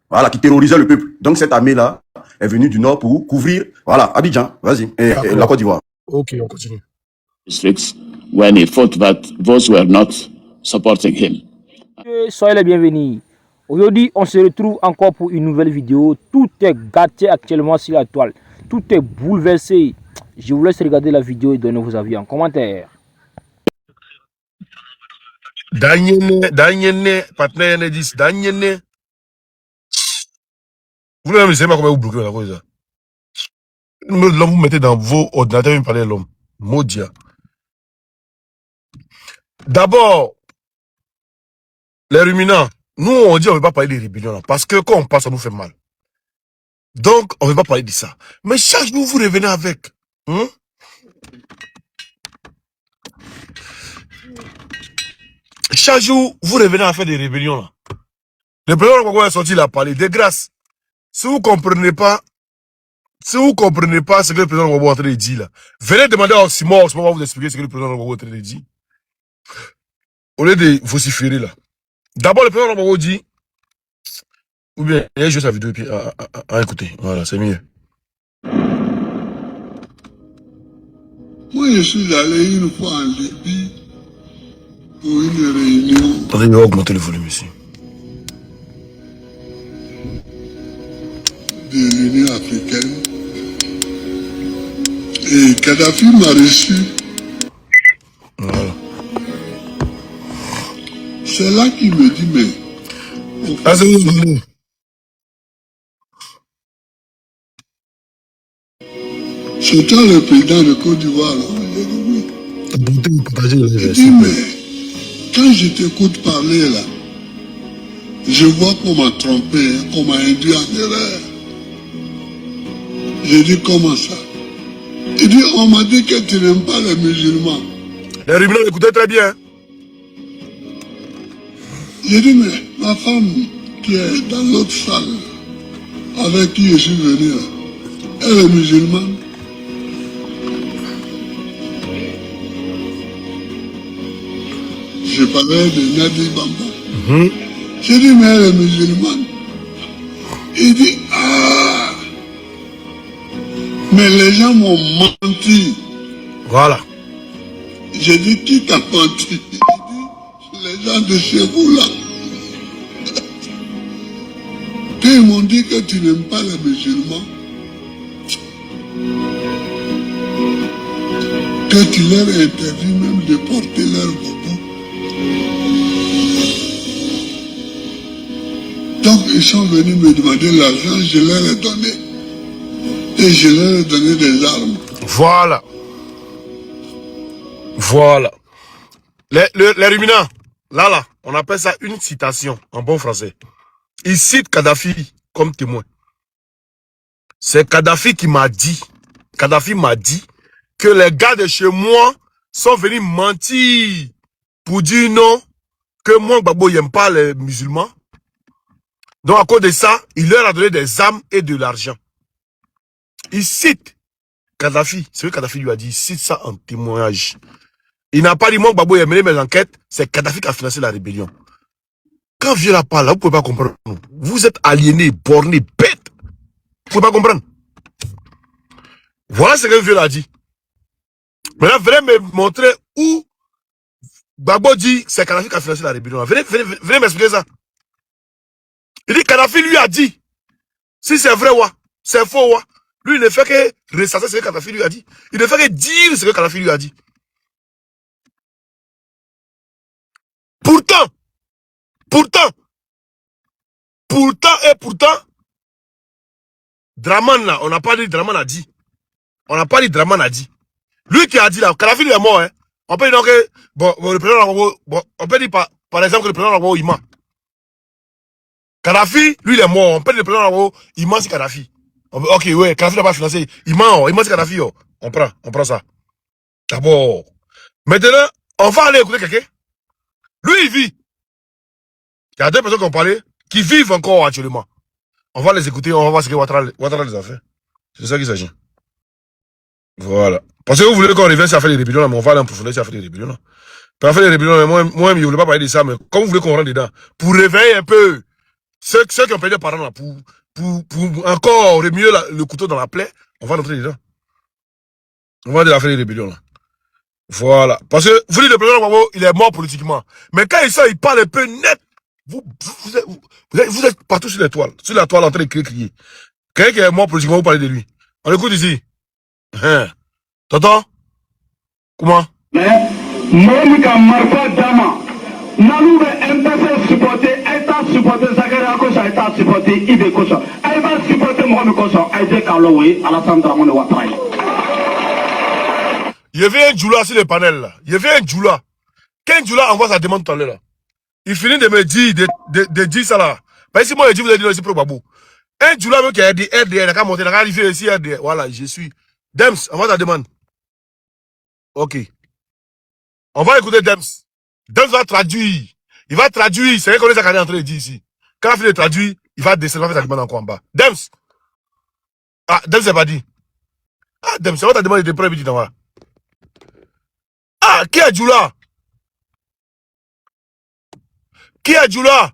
voilà, qui terrorisait le peuple. Donc cette armée-là est venue du nord pour couvrir, voilà, Abidjan, vas-y, et la Côte d'Ivoire. Ok, on continue. Districts when he thought that those were not supporting him. Soyez les bienvenus. Aujourd'hui, on se retrouve encore pour une nouvelle vidéo. Tout est gâté actuellement sur la toile. Tout est bouleversé. Je vous laisse regarder la vidéo et donner vos avis en commentaire. Daniel, partenaire 10, Daniel. Vous ne savez pas comment vous bloquez la cause. L'homme, vous mettez dans vos ordinateurs, vous parlez de l'homme. Maudia. D'abord, les ruminants. Nous, on dit on ne veut pas parler des rébellions là, parce que quand on passe, ça nous fait mal. Donc, on ne veut pas parler de ça. Mais chaque jour, vous revenez avec. Chaque jour, vous revenez à faire des rébellions là. Le président Gbagbo est sorti, il a parlé. De grâce, si vous ne comprenez pas, ce que le président Gbagbo est en train de dire là, venez demander à Oxymore, va vous expliquer ce que le président Gbagbo est en train de dire. Au lieu de vociférer là. D'abord, le président Gbagbo dit, ou bien, il a joué sa vidéo et puis à écouter. Voilà, c'est mieux. Moi, je suis allé une fois en Libye pour une réunion. Attendez, il va augmenter le volume ici. De l'Union africaine. Et Kadhafi m'a reçu. Voilà. C'est là qu'il me dit, mais... Ah, c'est vous. C'est toi le président de Côte d'Ivoire, là. J'ai dit oui. Il dit, mais quand je t'écoute parler là, je vois qu'on m'a trompé, qu'on m'a induit en erreur. J'ai dit, comment ça? Il dit, on m'a dit que tu n'aimes pas les musulmans. Les ruminants, écoutez très bien. J'ai dit, mais ma femme qui est dans l'autre salle, avec qui je suis venu, elle est musulmane. Je parlais de Nadi Bamba. J'ai dit, mais elle est musulmane. Il dit, ah, mais les gens m'ont menti. Voilà. J'ai dit, qui t'a menti? Il dit, les gens de chez vous là. Quand ils m'ont dit que tu n'aimes pas les musulmans, que tu leur interdis même de porter leur bobo. Donc ils sont venus me demander l'argent, je leur ai donné. Et je leur ai donné des armes. Voilà. Voilà. Les ruminants, là, on appelle ça une citation en bon français. Il cite Kadhafi comme témoin. C'est Kadhafi qui m'a dit, que les gars de chez moi sont venus mentir pour dire non, que moi, Gbagbo, n'aime pas les musulmans. Donc, à cause de ça, il leur a donné des armes et de l'argent. Il cite Kadhafi, c'est ce que Kadhafi lui a dit, il cite ça en témoignage. Il n'a pas dit, moi, Gbagbo, il a mené mes enquêtes, c'est Kadhafi qui a financé la rébellion. Quand vieux la parle, là, vous ne pouvez pas comprendre. Vous êtes aliénés, bornés, bêtes. Vous ne pouvez pas comprendre. Voilà ce que vieux a dit. Maintenant, venez me montrer où Gbagbo dit c'est Kadhafi qui a financé la rébellion. Venez m'expliquer ça. Il dit Kadhafi lui a dit. Si c'est vrai, c'est faux, lui, il ne fait que ressasser ce que Kadhafi lui a dit. Il ne fait que dire ce que Kadhafi lui a dit. Pourtant, Draman là, on n'a pas dit Draman a dit. Lui qui a dit là, Kadhafi lui est mort, hein. On peut dire que, bon, le président, on peut dire par exemple que le président il ment. Kadhafi, lui il est mort. On peut dire que le président il ment, c'est Kadhafi. Ok, ouais, Kadhafi n'a pas financé. Il ment, c'est Kadhafi, oh. On prend ça. D'abord. Maintenant, on va aller écouter quelqu'un. Lui, il vit. Il y a deux personnes qui ont parlé, qui vivent encore actuellement. On va les écouter, on va voir ce que Ouattara les a fait. C'est ça qu'il s'agit. Voilà. Parce que vous voulez qu'on revienne à faire les rébellions, là, mais on va aller en profondeur à faire les rébellions. Là. Pour faire les rébellions, moi, je ne voulais pas parler de ça, mais comme vous voulez qu'on rentre dedans, pour réveiller un peu, Ceux qui ont perdu leurs parents là, pour encore remuer le couteau dans la plaie, on va rentrer dedans. On va déjà faire les rébellions là. Voilà. Parce que vous dites le président Gbagbo, il est mort politiquement. Mais quand il sort, il parle un peu net. Vous êtes partout sur les toiles. Sur la toile en train de crier. Quelqu'un qui est mort politiquement, vous parlez de lui. On écoute ici. Hein. T'entends? Comment? Mais, Monica Marfa Dama, Nalou est MPC supporté, État supporté, Zakaria Kosa, État supporté, Ibe Kosa. Elle va supporter Mohamed Kosa, Aïdé Kaloui, Alassane Dramane Ouattara. Il y avait un Djoula sur le panel là. Il y avait un Djoula. Quand Djoula envoie sa demande tout à l'heure là, il finit de me dire, de dire ça là. Parce que moi, je dis, vous avez dit, c'est pour Gbagbo. Un Djoula qui a dit RDR, il a monté, il a arrivé ici RDR. Voilà, je suis. Dems, envoie ta demande. Ok. On va écouter Dems. Dems va traduire. Il va traduire. C'est rien qu'on est en train de dire ici. Quand il a fini de traduire, il va descendre, il va faire sa demande encore en bas. Dems. Ah, Dems c'est pas dit. Ah, Dems, c'est ta demande de preuve, il dit dans là. Ah, qui est Djoula? Qui est Djoula?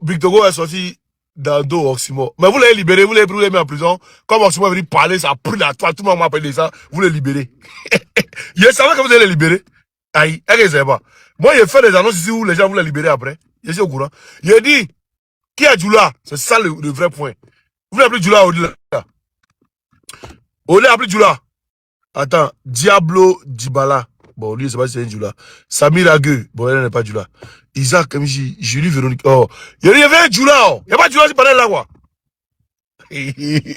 Big Togo est sorti dans le dos Oximo. Mais vous l'avez libéré, vous l'avez mis en prison. Comme Oximo est venu parler, ça a pris la toile, tout le monde m'a appelé ça, vous l'avez libéré. Je savais que vous allez le libérer. Aïe, elle ne pas. Moi, j'ai fait des annonces ici où les gens voulaient libérer après. Je suis au courant. Il a dit, qui est Djoula? C'est ça le vrai point. Vous l'avez appelé Djoula au-delà. Au-delà, appelé Djoula. Attends, Diablo Djibala. Bon, lui, je sais pas si c'est un Djoula. Samir Ague. Bon, elle n'est pas Djoula. Isaac Mji, Julie Véronique. Oh, il y avait un Djoula. Oh. Il n'y a pas de Djoula qui parlait là, quoi. Venez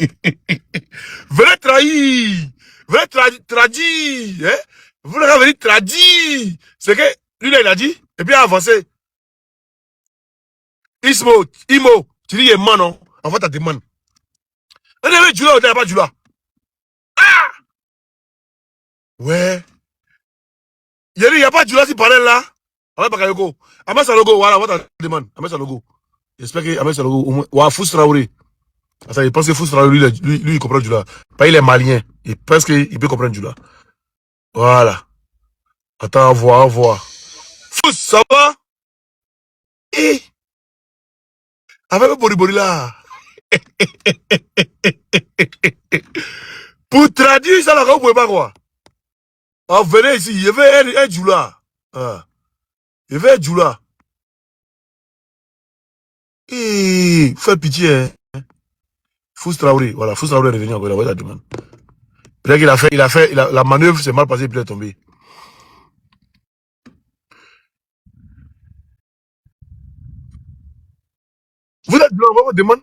trahir. Venez traduire. Hein? Vous l'avez venir traduire. C'est que, lui, là, il a dit. Et puis, il a avancé. Imo, tu dis, il est man, non? En fait, t'as des man. Il y avait Djoula, il n'y a pas de Djoula. Ah! Ouais. Il y a pas de Djoula qui parlait là. Avec Bakayoko. Ahmed Sanogo, voilà, what a demande. Ahmed Sanogo. J'espère que Ahmed Sanogo, au moins, ou Fous Traoré. Attends, il pense que Fous Traoré, lui, il comprend Djoula. Pas il est malien. Il pense qu'il peut comprendre Djoula. Voilà. Attends, au revoir. Fous, ça va? Eh? Avec le Boribori là. Pour traduire ça là, vous pouvez pas quoi. Ah, venez ici, il y avait un Djoula. Ah. Il y avait un Djoula. Eh, faites pitié, hein. Fous Traoré, voilà, Fous Traoré est revenu encore, il a envoyé la demande. Peut-être qu'il la manœuvre s'est mal passée, puis il est tombé. Vous êtes blanc, votre demande?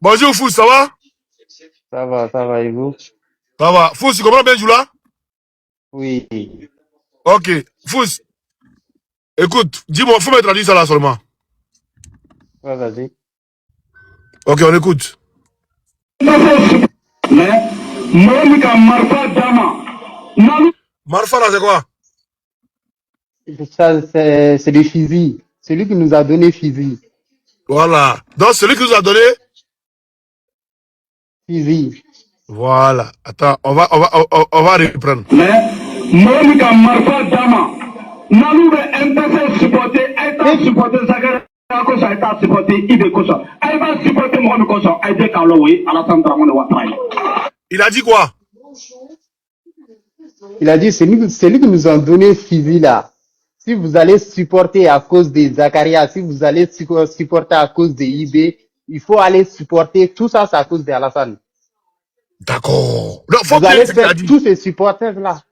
Bonjour Fous, ça va? Ça va, et vous? Ça va. Fous, tu comprends bien Djoula? Oui. Ok. Fous, écoute, dis-moi, faut me traduire ça là seulement. Ouais, vas-y. Ok, on écoute. Mais, Monica Marfa Dama, Nalou. Marfa là, c'est quoi? Ça, c'est le Fizi. Celui qui nous a donné Fizi. Voilà. Donc, celui qui nous a donné? Fizi. Voilà. Attends, on va reprendre. Mais, Monica Marfa Dama, Nalou est MPC supporté, État supporté, Zakaria Kosa, État supporté, Ibe Kosa. Elle va supporter Mohamed Kosa, Aïdé Kaloui, Alassane Dramane Ouattara. Il a dit quoi? Il a dit, c'est lui qui nous a donné Fizi là. Si vous allez supporter à cause des Zakaria, si vous allez supporter à cause des IB, il faut aller supporter, tout ça, c'est à cause d'Alassane. D'accord. Non, faut Vous allez bien ce qu'il a faire dit. tous ces supporters là.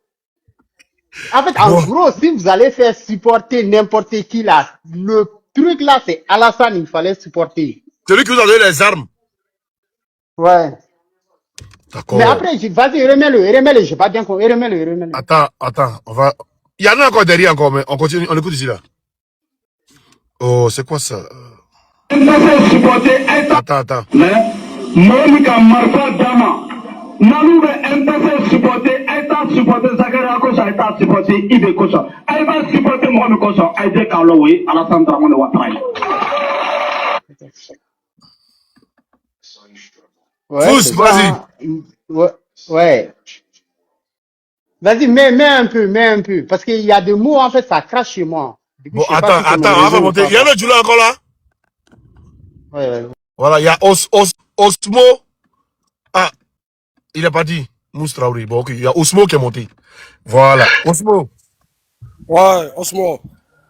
En fait, en gros, si vous allez faire supporter n'importe qui là, le truc là, c'est Alassane, il fallait supporter. Celui qui nous a donné les armes. Ouais. D'accord. Mais après, vas-y, remets-le, j'ai pas bien compris, remets-le. Attends, on va... Il y en a encore derrière encore, mais on continue, on écoute ici là. Oh, c'est quoi ça? Attends. Mais, Monica Marfa Dama, Nalou est MPC supporté, État supporté, Zakaria Kosa, État supporté, Ibe Kosa. Elle va supporter Mohamed Kosa, Aïdé Kaloui, Alassane Dramane Ouattara. Ouais, Fous, vas-y. Ouais. Vas-y, mets un peu, mets un peu. Parce qu'il y a des mots, en fait, ça crache chez moi. Du coup, Bon, je sais pas si c'est mon on va réseau ou monter. pas. Il y a un autre Jula encore là. Ouais, ouais. Voilà, il y a Osmo. Ah, il est parti. Moustraouri. Bon, ok, il y a Osmo qui est monté. Voilà. Osmo. Ouais, Osmo.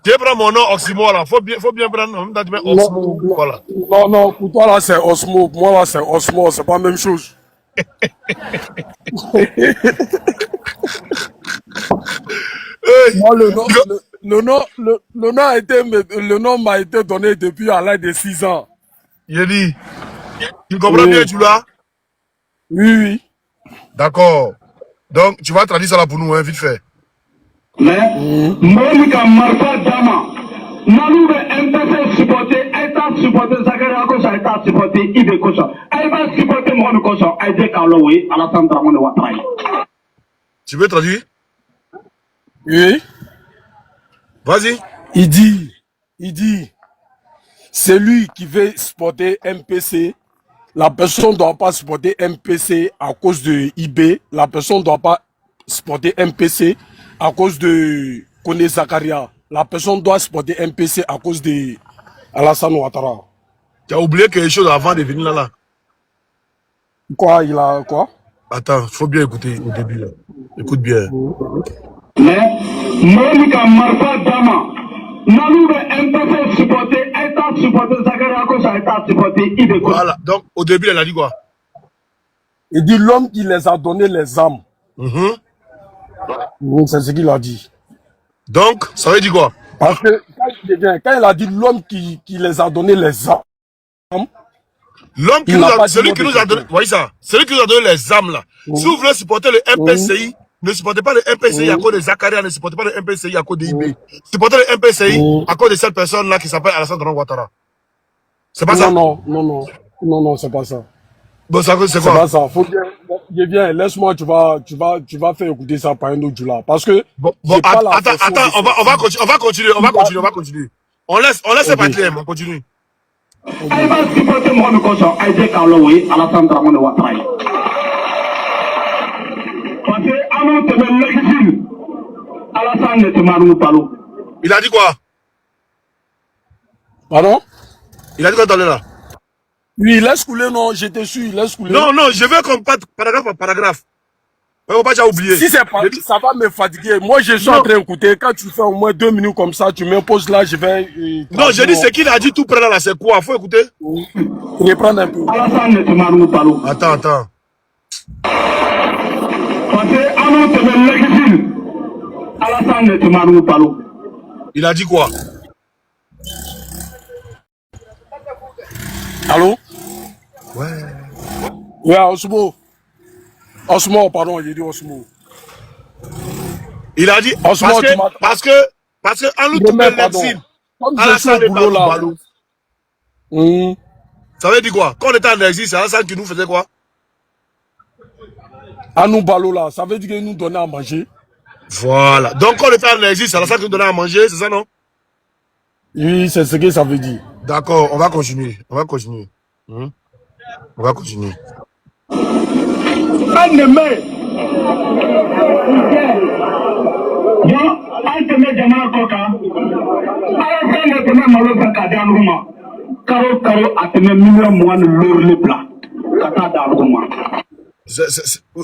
Tu prends mon nom Oxmo là. Faut bien prendre. En même temps, tu mets Osmo. Voilà. Non, pour toi là c'est Osmo, pour moi là c'est Osmo, c'est pas la même chose. Hey, Moi le nom a été, le nom m'a été donné depuis à l'âge de 6 ans. il dit, tu comprends bien Oui, Jula? oui. D'accord. Donc, tu vas traduire ça là pour nous, hein, vite fait. Mais, Monica Marfa Dama, Nalou be MPC supporter, État supporter, Zakaria Kosa, État supporter, Ibe Kosa. Elle va supporter Mohamed Kosa, Aïdé Kaloui, Alassane Dramane Ouattara. Tu veux traduire? Oui. Vas-y. Il dit, celui qui veut supporter MPC, la personne ne doit pas supporter MPC à cause de IB, la personne ne doit pas supporter MPC à cause de Kone Zakaria, la personne doit supporter MPC à cause de Alassane Ouattara. Tu as oublié quelque chose avant de venir là. Quoi, il a quoi? Attends, faut bien écouter au début là. Écoute bien. Mais, Monica Marfa Dama, Nalou be MPC supporter, État supporter, Zakaria Kosa, État supporter, Ibe Kosa. Voilà. Donc, au début, elle a dit quoi? Il dit l'homme qui les a donné les âmes. C'est ce qu'il a dit. Donc, ça veut dire quoi? Parce que quand il a dit l'homme qui les a donné les âmes, L'homme qui il nous n'a a, pas dit celui nom qui de nous a donné, quelqu'un. voyez ça, celui qui nous a donné les âmes là. Si vous voulez supporter le MPCI, ne supportez pas le MPCI à cause de Zakaria, ne supportez pas le MPCI à cause de IB. Supportez le MPCI à cause de cette personne là qui s'appelle Alassane Dramane Ouattara. C'est pas ça? Non, c'est pas ça. Bon, ça c'est C'est quoi? pas ça. Faut bien, viens, laisse-moi, tu vas faire écouter ça par un autre Jula. Parce que, Bon, j'ai pas la attends, façon attends, de on va continuer. On laisse faire. pas clair, on continue. Elle va supporter Mohamed Kosa, Aïdé Kaloui, Alassane Dramane Ouattara. Parce que, à nous, c'est le l'exil. Alassane ne te marre pas. Il a dit quoi? Pardon? Il a dit quoi dans le là? Oui, laisse couler, non, j'étais sûr, laisse couler. Non, je veux qu'on parte paragraphe par paragraphe. On va pas déjà oublier. Si c'est pas, ça va me fatiguer. Moi, je suis en train d'écouter. Quand tu fais au moins 2 minutes comme ça, tu me poses là, je vais. Non, j'ai dit ce qu'il a dit tout près là, c'est quoi? Faut écouter. Reprendre un peu. Alassane ne te marre pas. Attends. Parce que, à nous, c'est le l'exil. Alassane ne te marre pas. Il a dit quoi? Allô? Ouais. Oui, Osmo. Osmo, pardon, j'ai dit Osmo. Il a dit Osmo, parce que en nous tout l'exil. Comme je suis Alassane au est boulot là. Balou. Ça veut dire quoi? Quand on était en exil, c'est Alassane qui nous faisait quoi? À nous ballot là, ça veut dire qu'il nous donnait à manger. Voilà. Donc quand on était en exil, c'est Alassane qui nous donnait à manger, c'est ça non? Oui, c'est ce que ça veut dire. D'accord, on va continuer. On va continuer.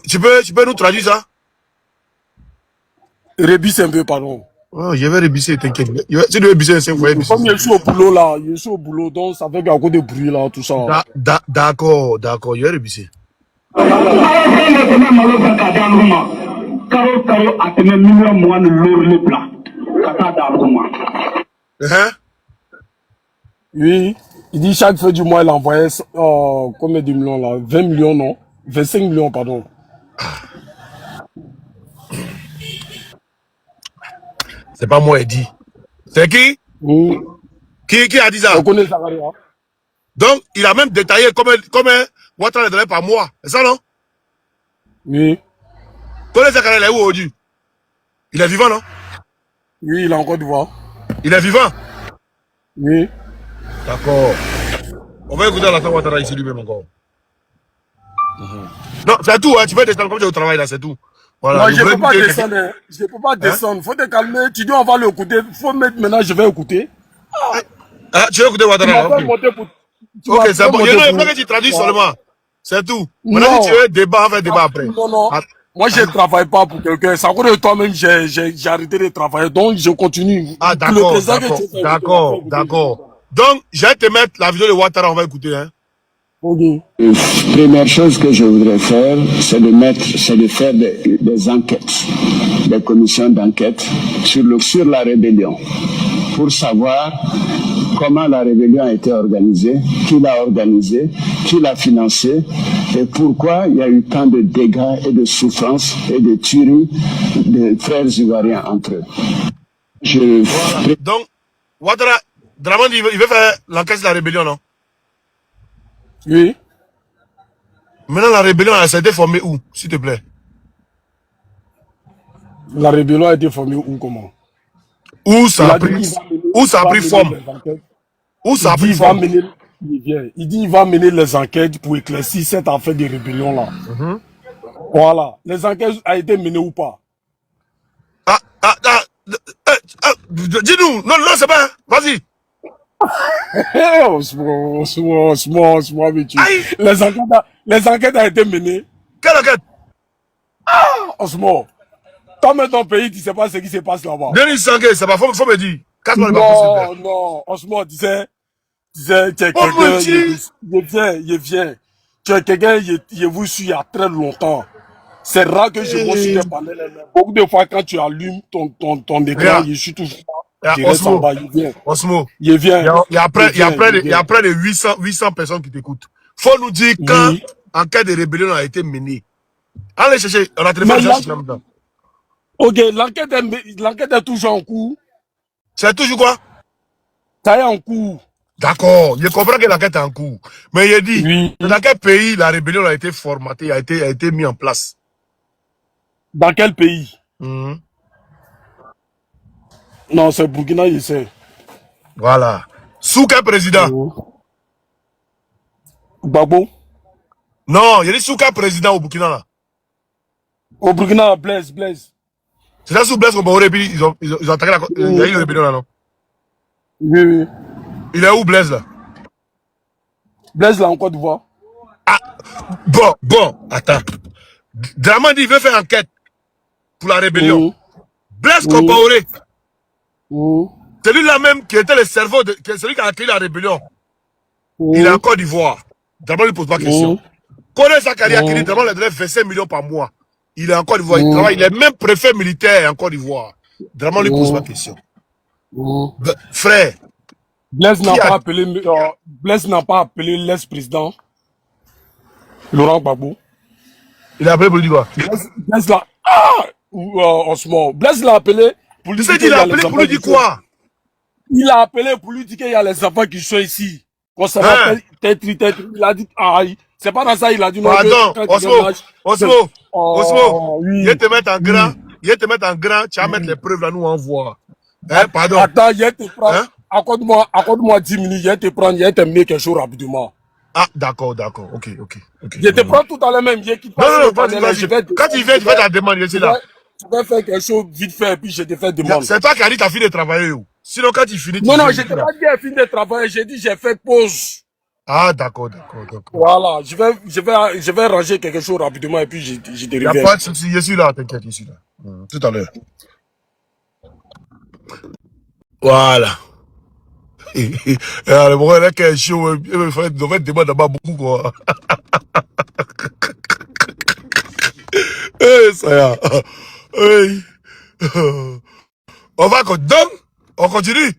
Tu peux nous traduire ça? Rebis un peu, pardon. Oh, je vais rébisser, t'inquiète. Tu dois rébisser 5 fois. Comme je suis au boulot là, je suis au boulot, donc ça fait qu'il y a encore de bruit là, tout ça. D'accord, je vais rébisser. Oui, il dit chaque fin du mois, il envoyait combien de millions là? 20 millions, non? 25 millions, pardon. C'est pas moi, il dit. C'est qui? Qui a dit ça? On connaît Zakaria. Donc, il a même détaillé combien Ouattara est donné par mois. C'est ça, non? Oui. Connaît Zakaria, il est où aujourd'hui? Il est vivant, non? Oui, il est encore Côte-d'Ivoire. Il est vivant? Oui. D'accord. On va écouter Alassane Ouattara ici lui-même encore. Non, c'est tout, hein. Tu fais des temps comme tu es au travail là, c'est tout. Voilà, Non, je je ne voulais peux pas écouter. descendre. Hein. Je ne peux pas Hein? descendre. Faut te calmer. Tu dis on va l'écouter. Faut mettre maintenant, je vais écouter. Ah, tu veux écouter Tu Ouattara m'as là? fait Ok. monter pour. Tu Ok, m'as c'est fait bon. monter Il pour. faut que tu traduis Voilà. seulement. C'est tout. Maintenant, si tu Non. veux débat, on fait débat après. Non, non. Ah, Moi, je ne travaille pas pour quelqu'un. Ça cause de toi-même, j'ai arrêté de travailler. Donc, je continue. ah, Pour le d'accord, président que d'accord, tu fais écouter, la fais d'accord, écouter. d'accord. Donc, je vais te mettre la vidéo de Ouattara, on va écouter. Hein. Ok. Première chose que je voudrais faire, c'est de faire des enquêtes, des commissions d'enquête sur la rébellion, pour savoir comment la rébellion a été organisée, qui l'a financée, et pourquoi il y a eu tant de dégâts et de souffrances et de tueries de frères ivoiriens entre eux. Voilà. Donc, Ouattara, Dramani, il veut faire l'enquête de la rébellion, non? Oui. Maintenant, la rébellion, elle s'est été formée où, s'il te plaît? La rébellion a été formée où, comment? Où ça Il a a dit pris, qu'il va mener, où ça a pris mener forme? les enquêtes. Où ça Il a dit pris il va forme? mener, il dit il va mener les enquêtes pour éclaircir cette affaire de rébellion là. Voilà. Les enquêtes ont été menées ou pas? Dis-nous, non, non, c'est pas, vas-y. Osmo, mais Aïe, les enquêtes ont été menées. quelle enquête? Osmo, toi même ton pays, tu sais pas ce qui se passe là-bas. Denis Sangue, c'est pas, faut me dire. Casse-moi le bafou, s'il te plaît. Non, Osmo, tu sais, tu es Oh, mon quelqu'un, Dieu! il vient. Tu es quelqu'un, il vous suit il y a très longtemps. C'est rare que je vois sur tes panels. Beaucoup de fois, quand tu allumes ton écran, Regarde, je suis toujours regarde, je reste en Osmo, bas, il vient. Osmo. Il vient. Il y a près Il vient. de 800 personnes qui t'écoutent. Faut nous dire quand Oui. en cas de rébellion a été menée. Allez chercher, on a téléphone, Mais je là, cherche là-dedans. ok, l'enquête est toujours en cours. C'est toujours quoi? Ça est en cours. D'accord, je comprends que l'enquête est en cours. Mais il dit, Oui. dans quel pays la rébellion a été formatée, a été mise en place? Dans quel pays? Mhm. Non, c'est Burkina, je sais. Voilà. Sous quel président? Gbagbo. Non, il dit sous quel président au Burkina là? Au Burkina, Blaise. C'est là sous Blaise Compaoré, puis ils ont attaqué il y a eu une rébellion là, non? Oui. Il est où Blaise là? Blaise là en Côte d'Ivoire. Ah, bon, attends. Draman dit il veut faire enquête pour la rébellion. Blaise Compaoré, c'est lui-là même qui était le cerveau, celui qui a créé la rébellion. Il est en Côte d'Ivoire. Draman ne pose pas de question. Connaît sa carrière qui dit Draman lui donne 25 millions par mois. Il est en Côte d'Ivoire, il travaille, il est même préfet militaire en Côte d'Ivoire. Draman ne lui pose pas de question. Frère. Blaise n'a pas appelé l'ex-président Laurent Gbagbo. Il a appelé pour lui dire quoi? Blaise l'a. Osmo. Blaise l'a appelé pour lui dire qu'il a appelé pour lui dire quoi? Il a appelé pour lui dire qu'il y a les enfants qui sont ici. Qu'on s'appelle Tetri. Il a dit, c'est pas dans ça, il a dit non. Pardon, Osmo, il va te mettre en grand, tu vas mettre les preuves là, nous on voit. Pardon. Attends, il va te prendre. Accorde-moi 10 minutes, il va te prendre, il va te mettre quelque chose rapidement. Ah, d'accord, ok. Je te prends tout à l'heure même, je quitte pas. Non, vas-y. Quand tu viens, tu fais ta demande, je suis là. Tu vas faire quelque chose vite fait, et puis je te fais demande. C'est toi qui as dit que tu as fini de travailler. Sinon, quand tu finis, Non, je t'ai pas dit j'ai fini de travailler, j'ai dit j'ai fait pause. Ah, d'accord. Voilà, je vais ranger quelque chose rapidement et puis je te reviens. Il n'y a pas de souci, je suis là, t'inquiète, je suis là. Tout à l'heure. Voilà. Le moment là, est chaud, il me fait une demande d'abord beaucoup, quoi. Ça y est. On continue.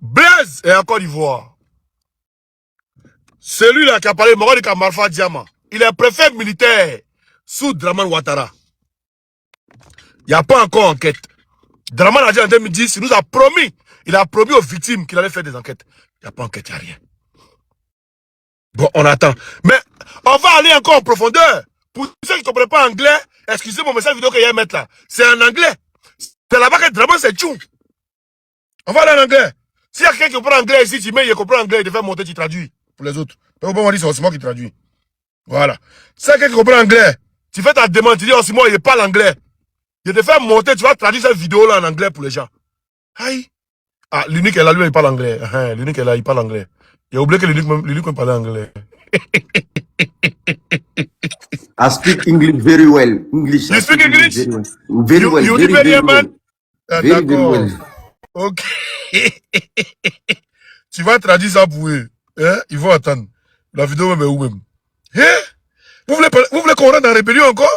Blaise est en Côte d'Ivoire. Celui-là qui a parlé, Moradi Kamarfa Diama, il est préfet militaire sous Draman Ouattara. Il n'y a pas encore enquête. Draman a dit en 2010, il a promis aux victimes qu'il allait faire des enquêtes. Il n'y a pas enquête, il n'y a rien. Bon, on attend. Mais on va aller encore en profondeur. Pour ceux qui ne comprennent pas anglais, excusez mon message vidéo que je vais mettre là. C'est en anglais. C'est là-bas que Draman c'est tchou. On va aller en anglais. S'il y a quelqu'un qui comprend anglais ici, tu mets, il comprend anglais, il te fait monter, tu traduis pour les autres. Donc, on va dire, c'est moi qui traduis. Voilà. S'il y a quelqu'un qui comprend anglais, Tu fais ta demande, tu dis, oh, c'est moi, il parle anglais. Je te fais monter, tu vas traduire cette vidéo-là en anglais pour les gens. Aïe. Ah, l'unique est là, lui, il parle anglais. L'unique est là, il parle anglais. Il a oublié que l'unique parlait anglais. I speak English very well. English. You speak English? Very well. You Very, very, very man? well. Ah, Very, very d'accord. well. Ok. Tu vas traduire ça pour eux. Hein? Ils vont attendre. La vidéo même est où même? Hein? Vous voulez qu'on rentre dans la rébellion encore?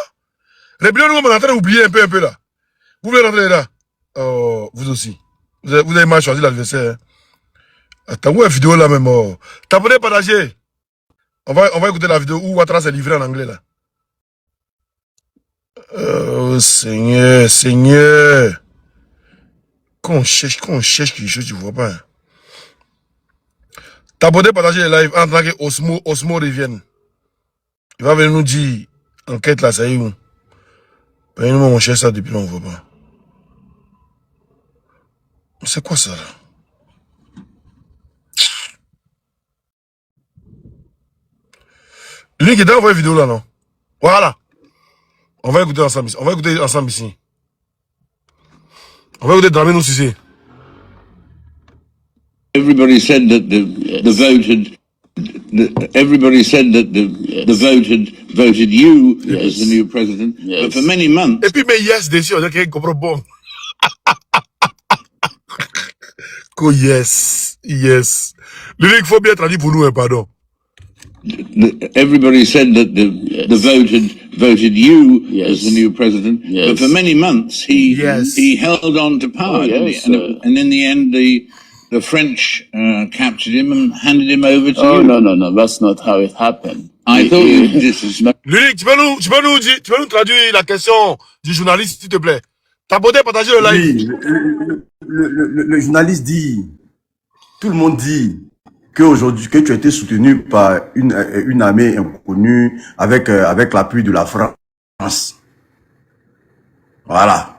Rébellion, nous, on est en train d'oublier un peu là. Vous voulez rentrer là? Oh, vous aussi. Vous avez mal choisi l'adversaire. Hein? Attends, où est la vidéo là même? Oh. T'abonnez, partagez. On va écouter la vidéo où Ouattara s'est livré en anglais là. Oh, Seigneur, Seigneur. Quand on cherche quelque chose, tu vois pas. Hein. T'abonner, partager les lives en tant que Osmo revienne. Il va venir nous dire, enquête là, ça y est où? Nous, on cherche ça depuis longtemps, on voit pas. C'est quoi ça là? Lui qui est dans la vidéo là, non? Voilà. On va écouter ensemble ici. On va écouter ensemble ici. On va écouter Dramé nous ici. Everybody said that the vote had. Everybody said that the vote had voted you as the new president, but for many months. Et puis mais yes, dessus, on dirait qu'il comprend bon. Yes, yes. Lui, il faut bien traduire pour nous, hein, pardon. Everybody said that the vote had voted you as the new president, but for many months he held on to power, and in the end the French captured him and handed him over to you. No, that's not how it happened. I thought this is not. Lui, tu peux nous traduire la question du journaliste, s'il te plaît. T'abonner, partager le live. Oui, le journaliste dit, tout le monde dit qu'aujourd'hui, que tu as été soutenu par une armée inconnue avec l'appui de la France. Voilà.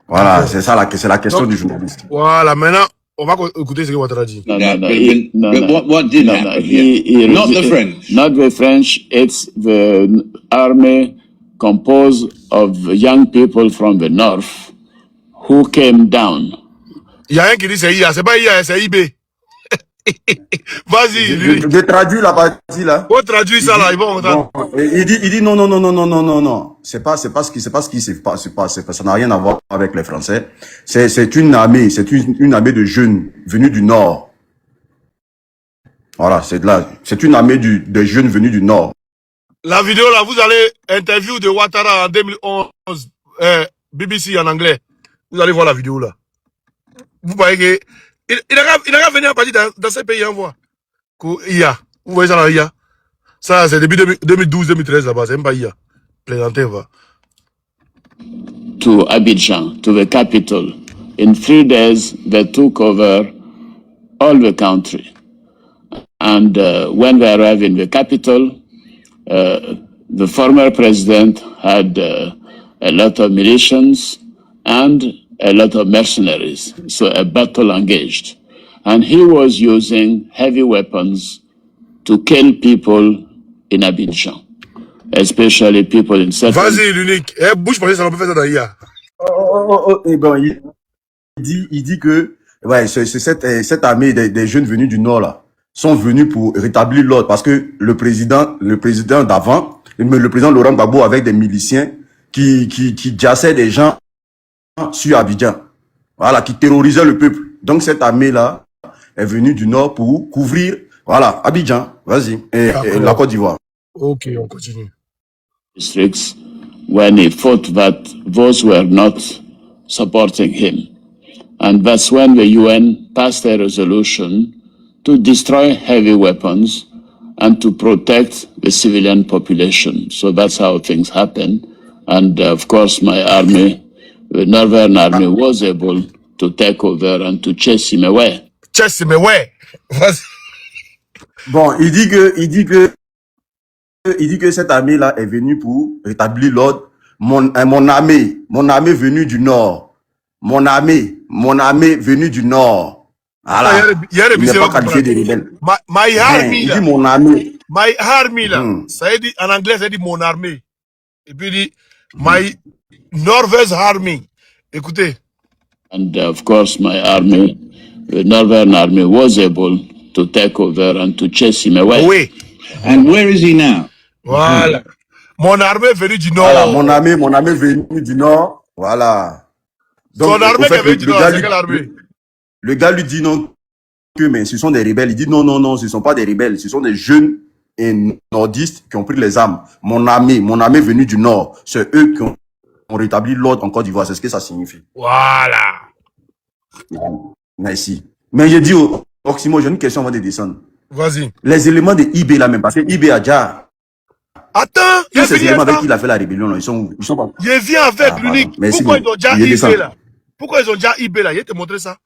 Voilà, c'est ça c'est la question du journaliste. Voilà, maintenant, on va écouter ce que Ouattara dit. What did happen? Not the French. Not the French. It's the army composed of young people from the north who came down. Il y a un qui dit c'est IA, c'est pas IA, c'est IB. Vas-y, lui. Je traduis la partie là. On traduit ça là, ils vont entendre. Bon, il dit non. C'est pas ce qui se passe, ça n'a rien à voir avec les Français. C'est une armée, une armée de jeunes venus du nord. Voilà, c'est une armée de jeunes venus du nord. La vidéo là, vous allez interview de Ouattara en 2011, BBC en anglais. Vous allez voir la vidéo là. Vous voyez que il a qu'à venir à partir dans ces pays en voie. IA. Vous voyez ça là, IA. Ça, c'est depuis 2012-2013 là-bas, c'est même pas IA. Plaisantez, va. To Abidjan, to the capital. In 3 days, they took over all the country. And when they arrived in the capital, the former president had a lot of militias and a lot of mercenaries, so a battle engaged. And he was using heavy weapons to kill people in Abidjan, especially people in certain... Vas-y, l'unique. Bouge parce que ça peut faire ça dans IA. Et bon, il dit que ouais, c'est cette armée des jeunes venus du nord là sont venus pour rétablir l'ordre parce que le président d'avant, le président Laurent Gbagbo avec des miliciens qui jassaient des gens sur Abidjan, voilà, qui terrorisaient le peuple. Donc cette armée là est venue du nord pour couvrir, voilà, Abidjan, vas-y, et la Côte d'Ivoire. Ok, on continue. Districts when he thought that those were not supporting him. And that's when the UN passed a resolution to destroy heavy weapons and to protect the civilian population. So that's how things happen. And of course, my army, the Northern Army, was able to take over and to chase him away. Chase him away. Bon, il dit que cette armée-là est venue pour rétablir l'ordre. Mon armée venue du nord. Mon armée venue du nord. Voilà. Il n'est pas qualifié de rebelle. My army, il dit mon armée. My army, là. Ça dit, en anglais, ça dit mon armée. Et puis il dit, my Northern Army. Écoutez. And of course, my army, the Northern Army, was able to take over and to chase him away. Oui. And where is he now? Voilà. Mon armée est venue du Nord. Voilà, mon armée est venue du Nord. Voilà. Donc, son armée au fait, qui est venue du Nord, c'est quelle armée? Le gars lui dit non, mais ce sont des rebelles. Il dit non, non, non, ce ne sont pas des rebelles. Ce sont des jeunes et nordistes qui ont pris les armes. Mon armée est venue du Nord. C'est eux qui ont rétabli l'ordre en Côte d'Ivoire. C'est ce que ça signifie. Voilà. Merci. Mais j'ai dit au Oximo, j'ai une question avant de descendre. Vas-y. Les éléments de IB là même, parce que IB a déjà... Attends, il y a ces éléments avec qui il a fait la rébellion, là, ils sont pas... Je viens avec l'unique. Pourquoi ils ont déjà IB là? Pourquoi ils ont déjà IB là? Je vais te montrer ça.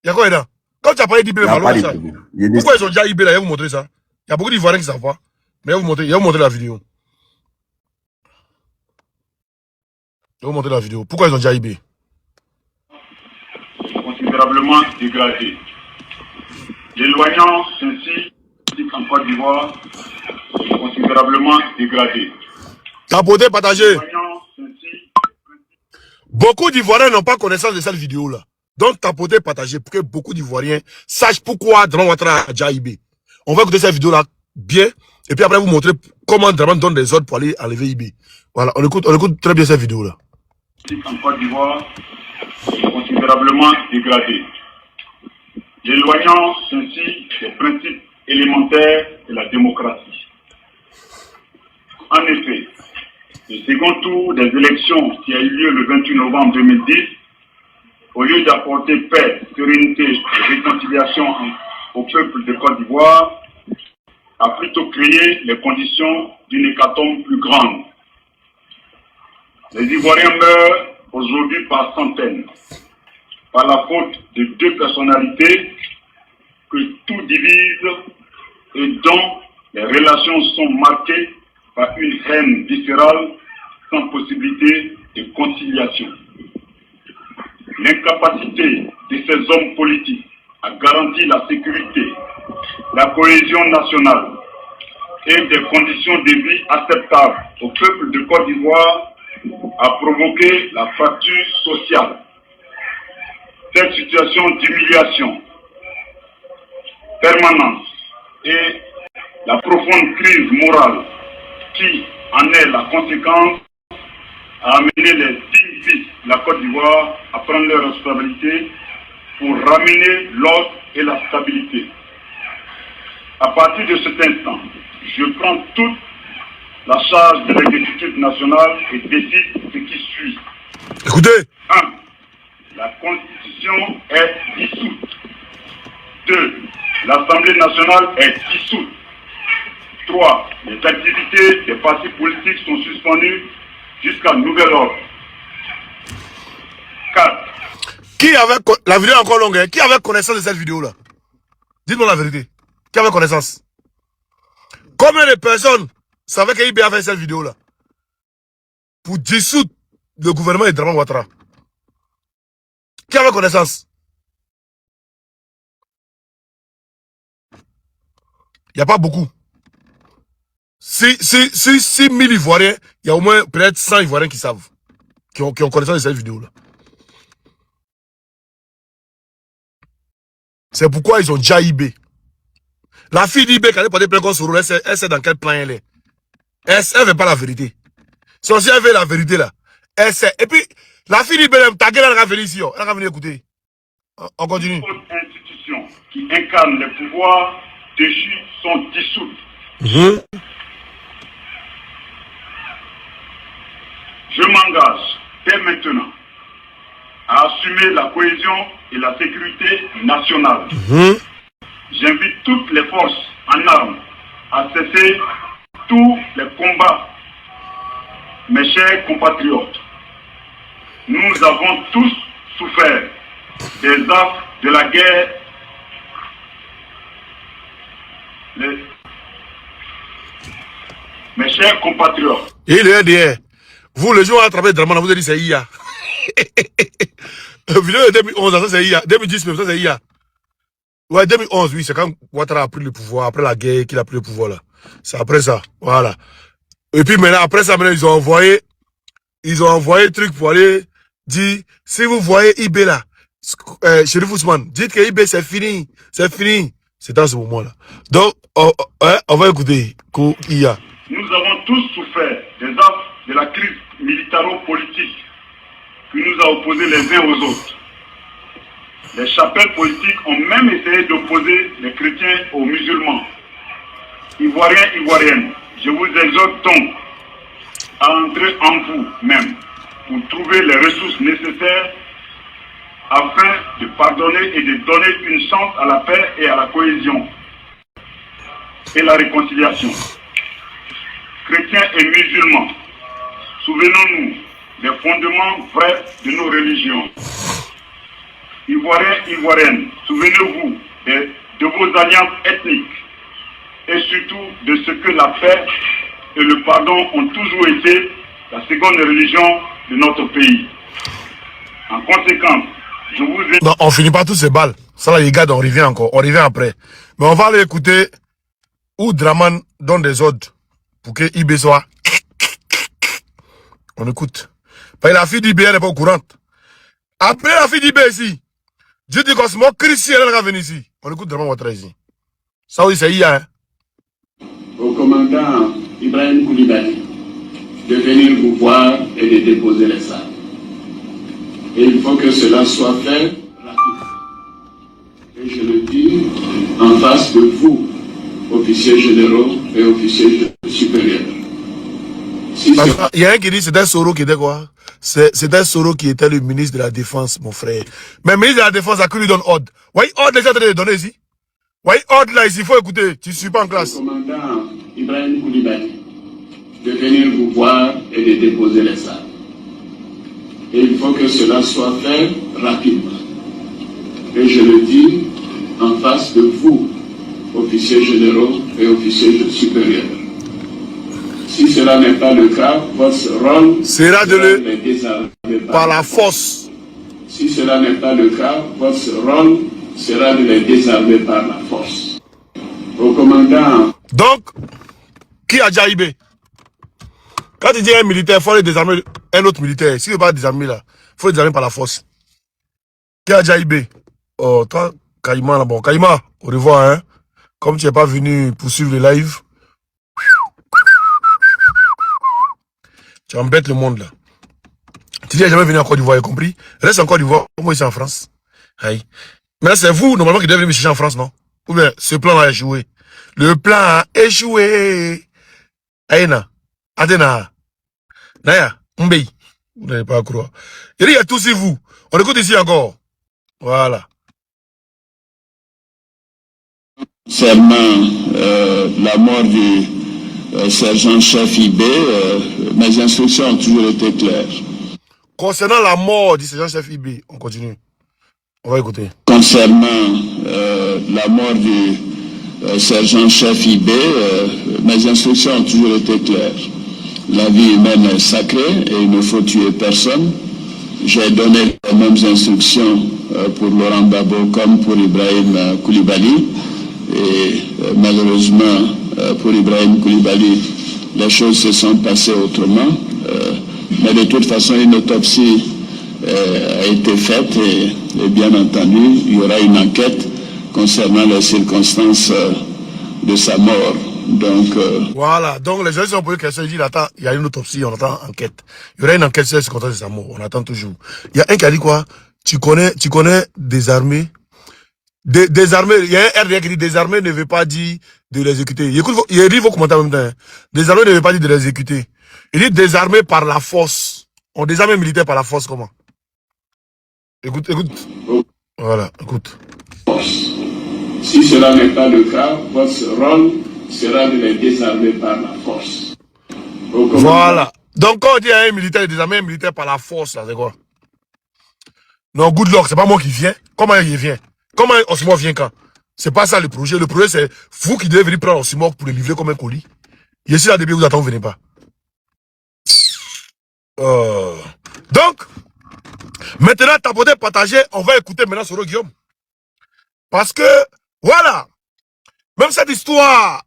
Il y a quoi là? Quand tu as parlé d'IB, pourquoi ils ont déjà IB là? Je vais vous montrer ça. Il y a beaucoup d'Ivoiriens qui savent pas. Mais je vais vous montrer la vidéo. Je vais vous montrer la vidéo. Pourquoi ils ont déjà IB? Considérablement dégradé. L'éloignant ainsi en Côte d'Ivoire considérablement dégradé. Tapoter, partager. Beaucoup d'Ivoiriens n'ont pas connaissance de cette vidéo là. Donc tapoter, partager pour que beaucoup d'Ivoiriens sachent pourquoi Draman Ouattara a déjà IB. On va écouter cette vidéo là bien et puis après vous montrer comment Draman donne des ordres pour aller enlever IB. Voilà, on écoute très bien cette vidéo là. En Côte d'Ivoire considérablement dégradé. L'éloignant ainsi des principes élémentaires de la démocratie. En effet, le second tour des élections qui a eu lieu le 28 novembre 2010, au lieu d'apporter paix, sérénité et réconciliation au peuple de Côte d'Ivoire, a plutôt créé les conditions d'une hécatombe plus grande. Les Ivoiriens meurent aujourd'hui par centaines, par la faute de deux personnalités que tout divise et dont les relations sont marquées par une haine viscérale sans possibilité de conciliation. L'incapacité de ces hommes politiques à garantir la sécurité, la cohésion nationale et des conditions de vie acceptables au peuple de Côte d'Ivoire a provoqué la fracture sociale. Cette situation d'humiliation permanente et la profonde crise morale qui en est la conséquence a amené les 10 fils de la Côte d'Ivoire à prendre leurs responsabilités pour ramener l'ordre et la stabilité. À partir de cet instant, je prends toute la charge de l'exécutif national et décide ce qui suit. Écoutez. 1. La Constitution est dissoute. 2. L'Assemblée nationale est dissoute. 3. Les activités des partis politiques sont suspendues jusqu'à nouvel ordre. 4. Qui avait... La vidéo est encore longue, hein? Qui avait connaissance de cette vidéo-là? Dites-moi la vérité. Qui avait connaissance? Combien de personnes savaient qu'IB a fait cette vidéo-là? Pour dissoudre le gouvernement de Draman Ouattara. Qui avait connaissance? Il n'y a pas beaucoup. Si 6 000 Ivoiriens, il y a au moins peut-être 100 Ivoiriens qui savent, qui ont connaissance de cette vidéo-là. C'est pourquoi ils ont déjà IB. La fille d'IB, quand elle est portée plainte contre Soro, elle sait dans quel plan elle est. Elle ne veut pas la vérité. Si elle veut la vérité là, elle sait. Et puis, la fille d'IB, ta gueule, elle va venir ici. Elle va venir écouter. On continue. Les institutions qui incarnent les pouvoirs déchus sont dissoutes. Je m'engage dès maintenant à assumer la cohésion et la sécurité nationale. J'invite toutes les forces en armes à cesser tous les combats. Mes chers compatriotes, nous avons tous souffert des affres de la guerre. Mes chers compatriotes. Il est derrière. Vous, les gens, à travers Draman, vous avez dit c'est IA. Vidéo de 2011, ça c'est IA. 2010, ça c'est IA. Ouais, 2011, oui, c'est quand Ouattara a pris le pouvoir, après la guerre qu'il a pris le pouvoir là. C'est après ça, voilà. Et puis maintenant, après ça, maintenant, ils ont envoyé un truc pour aller dire, si vous voyez IB là, Chérif Ousmane, dites que IB c'est fini. C'est fini. C'est dans ce moment-là. Donc, on va écouter IA. Nous avons tous souffert des actes de la crise militaro-politique qui nous a opposés les uns aux autres. Les chapelles politiques ont même essayé d'opposer les chrétiens aux musulmans. Ivoiriens, Ivoiriennes, je vous exhorte donc à entrer en vous-même pour trouver les ressources nécessaires afin de pardonner et de donner une chance à la paix et à la cohésion et la réconciliation. Chrétiens et musulmans, souvenons-nous des fondements vrais de nos religions. Ivoiriens, Ivoiriennes, souvenez-vous de vos alliances ethniques et surtout de ce que la paix et le pardon ont toujours été la seconde religion de notre pays. En conséquence, je vous ai... Non, on finit pas tous ces balles. Ça là, les gars, on revient encore. On revient après. Mais on va aller écouter où Draman donne des ordres pour que IB soit. On écoute. Parce que la fille d'IB, elle n'est pas au courant. Après la fille d'IB ici, Dieu dit qu'on se moque, Christian, elle va venir ici. On écoute Draman Ouattara ici. Ça oui, c'est IA. Hein. Au commandant Ibrahim Koulibaly de venir vous voir et de déposer les armes. Et il faut que cela soit fait rapidement. Et je le dis en face de vous, officiers généraux et officiers supérieurs. Si il y a un qui dit c'était Soro qui était quoi? C'était Soro qui était le ministre de la Défense, mon frère. Mais le ministre de la Défense a cru lui donner ordre. Oui, ordre, les gens te donner ici. Oui, ordre là, ici, il faut écouter. Tu ne suis pas en classe. Le commandant Ibrahim Koulibaly de venir vous voir et de déposer les armes. Et il faut que cela soit fait rapidement. Et je le dis en face de vous, officiers généraux et officiers supérieurs. Si cela n'est pas le cas, votre rôle sera de les désarmer par la force. Si cela n'est pas le cas, votre rôle sera de les désarmer par la force. Au commandant... Donc, qui a déjà IB? Quand tu dis un militaire, il faut les désarmer un autre militaire. S'il ne veut pas désarmer là, il faut les désarmer par la force. Qui a déjà IB? Oh, toi, Kaïma là, bon. Kaïma, au revoir, hein. Comme tu n'es pas venu pour suivre le live, tu embêtes le monde là. Tu dis, il n'est jamais venu en Côte d'Ivoire, compris? Reste en Côte d'Ivoire, moi ici en France. Aïe. Mais c'est vous, normalement, qui devez venir me chercher en France, non? Ou bien, ce plan a échoué. Le plan a échoué. Aïna. Adena. Naya. Mbey. Vous n'allez pas à croire. Il y a tous vous. On écoute ici encore. Voilà. Concernant la mort du sergent-chef IB, mes instructions ont toujours été claires. Concernant la mort du sergent-chef IB, on continue. On va écouter. Concernant la mort du sergent-chef IB, mes instructions ont toujours été claires. La vie humaine est sacrée et il ne faut tuer personne. J'ai donné les mêmes instructions pour Laurent Gbagbo comme pour Ibrahim Koulibaly. Et malheureusement, pour Ibrahim Koulibaly, les choses se sont passées autrement. Mais de toute façon, une autopsie a été faite et bien entendu, il y aura une enquête concernant les circonstances de sa mort. Donc, voilà, donc les gens ont posé question, ils disent, attends, il y a une autopsie, on attend enquête. Il y aura une enquête sur les circonstances de sa mort, on attend toujours. Il y a un qui a dit quoi? Tu connais désarmer? Désarmer, il y a un RDA qui dit désarmer ne veut pas dire de l'exécuter. Il dit vos commentaires en même temps. Hein. Désarmer ne veut pas dire de l'exécuter. Il dit désarmer par la force. On désarme un militaire par la force, comment? Écoute. Voilà, écoute. Si cela n'est pas le cas, votre rôle sera de les désarmer par la force. Voilà. Donc quand on dit à un militaire de désarmer un militaire par la force, là, c'est quoi? Non, good luck, c'est pas moi qui viens. Comment il vient? Comment Osimor vient quand? C'est pas ça le projet. Le projet, c'est vous qui devez venir prendre Osimor pour le livrer comme un colis. Et si là, depuis vous attendez, vous venez pas. Donc, maintenant, tapoter, partager, on va écouter maintenant Soro Guillaume. Parce que, voilà, même cette histoire,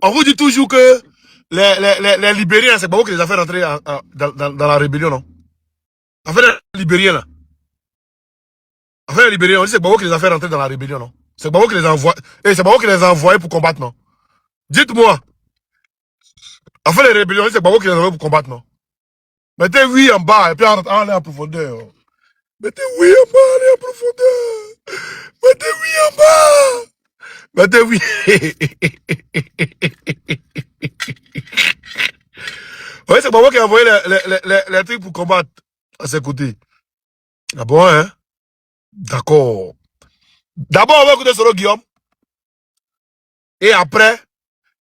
on vous dit toujours que les Libériens, c'est pas vous qui les a fait rentrer dans la rébellion, non? Affaire les Libériens, là. Affaire les Libériens, on dit c'est pas vous qui les a fait rentrer dans la rébellion, non? C'est pas vous qui les a envoyés. C'est pas vous qui les a envoyés pour combattre, non? Dites-moi. Affaire les rébellions, c'est pas vous qui les a envoyés pour combattre, non? Mettez oui en bas et puis allez en profondeur. Mettez oui en bas, allez en profondeur. Mettez oui en bas. Mettez oui. Oui, c'est pas moi qui ai envoyé les trucs pour combattre à ses côtés. Ah bon, hein? D'accord. D'abord, on va écouter Soro Guillaume. Et après,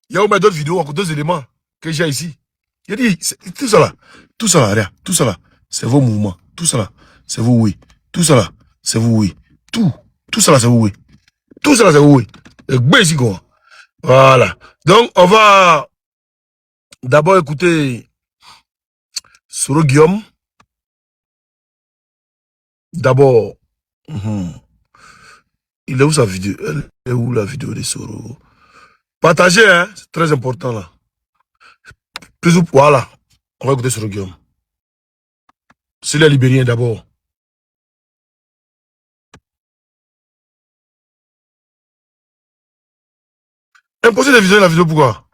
il y a d'autres vidéos, encore deux éléments que j'ai ici. Il dit, tout ça là, rien, tout ça là, c'est vos mouvements. Tout ça là, c'est vous, oui. Tout ça là, c'est vous, oui. Tout ça là, c'est vous, oui. Tout ça là, c'est vous, oui. Et quoi. Voilà. Donc, on va d'abord écouter Soro Guillaume. D'abord, il est où sa vidéo? Elle est où la vidéo de Soro? Partagez, hein, c'est très important là. Plus ou voilà. On va écouter Soro Guillaume. C'est les Libériens d'abord. Impossible de visionner la vidéo, pourquoi?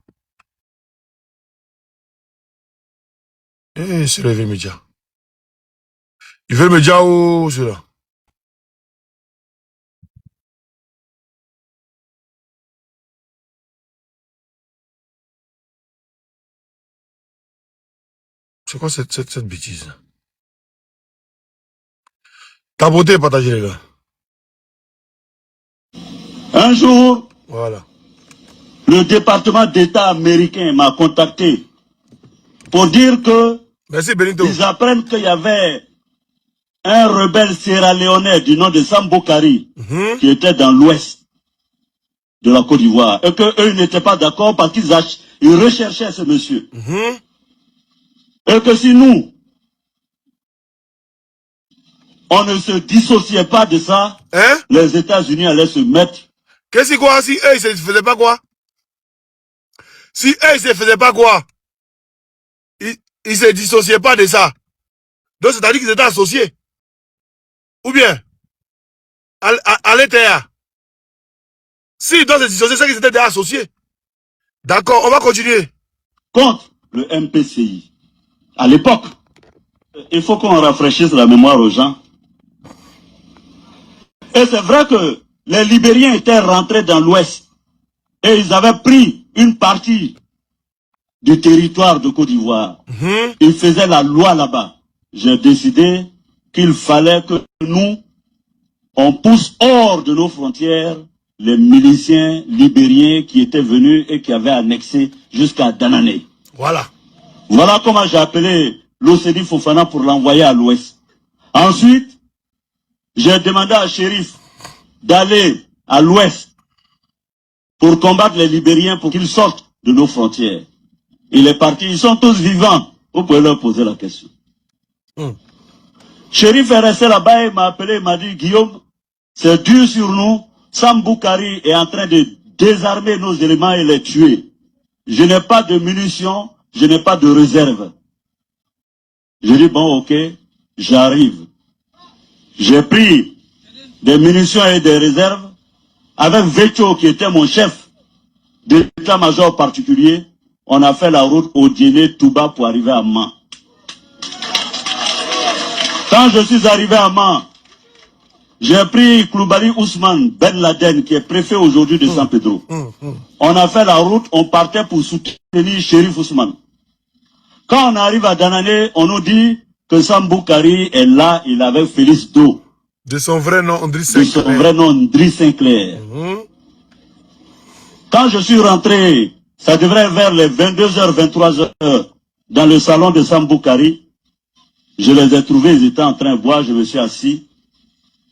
C'est le média. Il veut le média ou cela? C'est quoi cette bêtise? Tabotez et partagez les gars. Un jour, Voilà. le département d'État américain m'a contacté pour dire que Merci Benito. ils apprennent qu'il y avait un rebelle sierra-léonais du nom de Sambou Kari qui était dans l'ouest de la Côte d'Ivoire et qu'eux n'étaient pas d'accord parce qu'ils recherchaient ce monsieur. Et que si nous, on ne se dissociait pas de ça, les États-Unis allaient se mettre. Qu'est-ce que quoi? Si eux, ils se faisaient pas quoi? Si eux, ils se faisaient pas quoi? Ils se dissociaient pas de ça. Donc, c'est-à-dire qu'ils étaient associés. Ou bien, à l'intérieur. S'ils doivent se dissocier, c'est qu'ils étaient déjà associés. D'accord, on va continuer. Contre le MPCI. À l'époque, il faut qu'on rafraîchisse la mémoire aux gens. Et c'est vrai que les Libériens étaient rentrés dans l'Ouest et ils avaient pris une partie du territoire de Côte d'Ivoire. Ils faisaient la loi là-bas. J'ai décidé qu'il fallait que nous, on pousse hors de nos frontières les miliciens libériens qui étaient venus et qui avaient annexé jusqu'à Danané. Voilà. Voilà comment j'ai appelé l'Océdi Fofana pour l'envoyer à l'Ouest. Ensuite, j'ai demandé à Chérif d'aller à l'Ouest pour combattre les Libériens pour qu'ils sortent de nos frontières. Il est parti, ils sont tous vivants. Vous pouvez leur poser la question. Chérif est resté là-bas, il m'a appelé, il m'a dit, Guillaume, c'est dur sur nous. Sambou Kari est en train de désarmer nos éléments et les tuer. Je n'ai pas de munitions, je n'ai pas de réserve. Je dis, bon, ok, j'arrive. J'ai pris des munitions et des réserves avec Vecho qui était mon chef d'état-major particulier. On a fait la route au Djéné Touba pour arriver à Man. Quand je suis arrivé à Man, j'ai pris Koulibaly Ousmane Ben Laden qui est préfet aujourd'hui de San Pedro. On a fait la route, on partait pour soutenir Chérif Ousmane. Quand on arrive à Danané, on nous dit que Sambou Kari est là, il avait Félix Do. De son vrai nom, André Sinclair. De son vrai nom, André Sinclair. Quand je suis rentré, ça devrait être vers les 22h, 23h, dans le salon de Sambou Kari. Je les ai trouvés, ils étaient en train de boire, je me suis assis.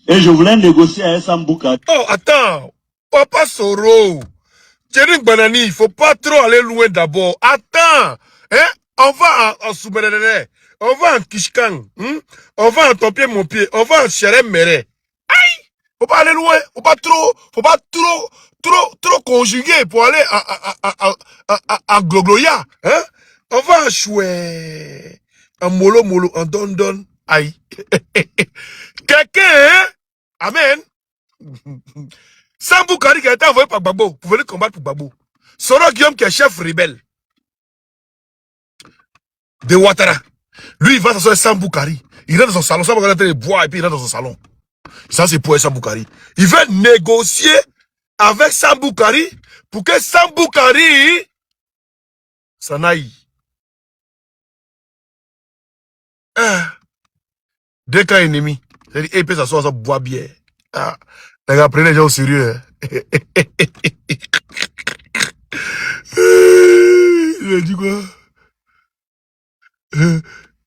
Et je voulais négocier avec Sambou Kari. Oh, attends. Papa Soro. Thierry Banani, il faut pas trop aller loin d'abord. Attends. Hein? On va en Souberené. On va en Kishkan. On va en Ton Pied Mon Pied. On va en Cherem Mere. Aïe! Faut pas aller loin. Faut pas trop trop conjugué pour aller à Glogloya. Hein? On va à Choué, en Molo, en Don. Aïe. Quelqu'un, hein? Amen. Sambou Kari qui a été envoyé par Gbagbo pour venir combattre pour Gbagbo. Soro Guillaume qui est chef rebelle de Ouattara. Lui, il va s'asseoir Sambou Kari. Il rentre dans son salon. Sambou Kari est en train de boire et puis il rentre dans son salon. Ça, c'est pour Sambou Kari. Il veut négocier avec Sambou Kari pour que Sambou Kari s'en aille. Deux cas ennemis. C'est-à-dire, il peut s'asseoir, ça boit bien. Ah, les gars, prenez les gens au sérieux. Il a dit quoi?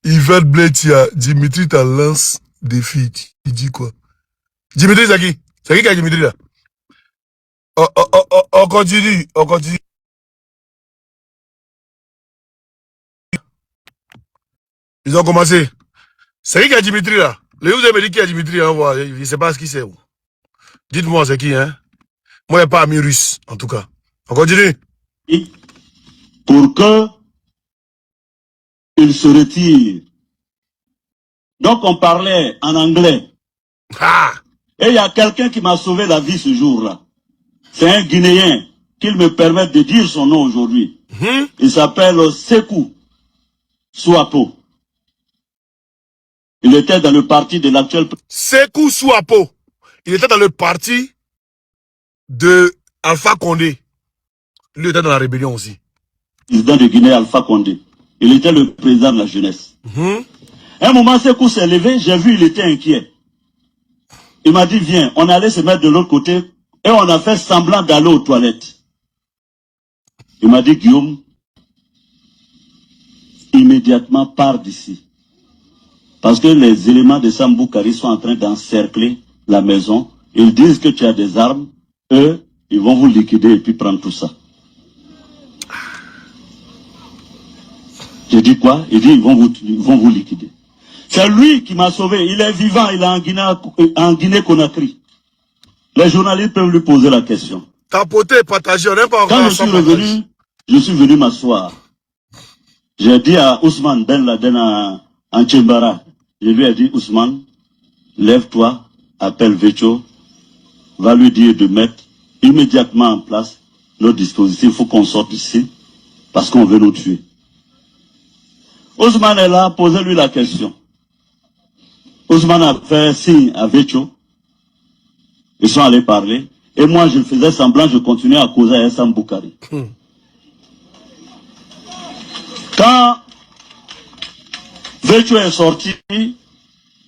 Yvette Bletia, Dimitri t'en lance défi. Il dit quoi? Dimitri, c'est qui? C'est qui a Dimitri là? On continue. Ils ont commencé. C'est qui a Dimitri là? Les vous avez dit qui a Dimitri, hein, je ne sais pas ce qui c'est. Dites-moi c'est qui, hein? Moi, il n'y a pas ami russe, en tout cas. On continue. Pour que il se retire. Donc on parlait en anglais. Ah. Et il y a quelqu'un qui m'a sauvé la vie ce jour-là. C'est un Guinéen qu'il me permet de dire son nom aujourd'hui. Il s'appelle Sekou Souapo. Il était dans le parti de l'actuel... Sekou Souapo. Il était dans le parti de Alpha Condé. Lui était dans la rébellion aussi. Président de Guinée, Alpha Condé. Il était le président de la jeunesse. À un moment, Sekou s'est levé, j'ai vu, il était inquiet. Il m'a dit, viens, on allait se mettre de l'autre côté et on a fait semblant d'aller aux toilettes. Il m'a dit, Guillaume, immédiatement pars d'ici. Parce que les éléments de Sambou Kari sont en train d'encercler la maison. Ils disent que tu as des armes. Eux, ils vont vous liquider et puis prendre tout ça. J'ai dit quoi? Il dit, ils vont vous liquider. C'est lui qui m'a sauvé. Il est vivant, il est en Guinée-Conakry. Les journalistes peuvent lui poser la question. Tapoter, partager, on n'est pas encore. Quand je suis venu m'asseoir. J'ai dit à Ousmane Ben Laden en Tchembara, je lui ai dit, Ousmane, lève-toi, appelle Vecho, va lui dire de mettre immédiatement en place nos dispositifs. Il faut qu'on sorte ici, parce qu'on veut nous tuer. Ousmane est là, posez-lui la question. Ousmane a fait signe à Vecho. Ils sont allés parler. Et moi, je faisais semblant, je continuais à causer à Sambou Kari. Quand Vecho est sorti,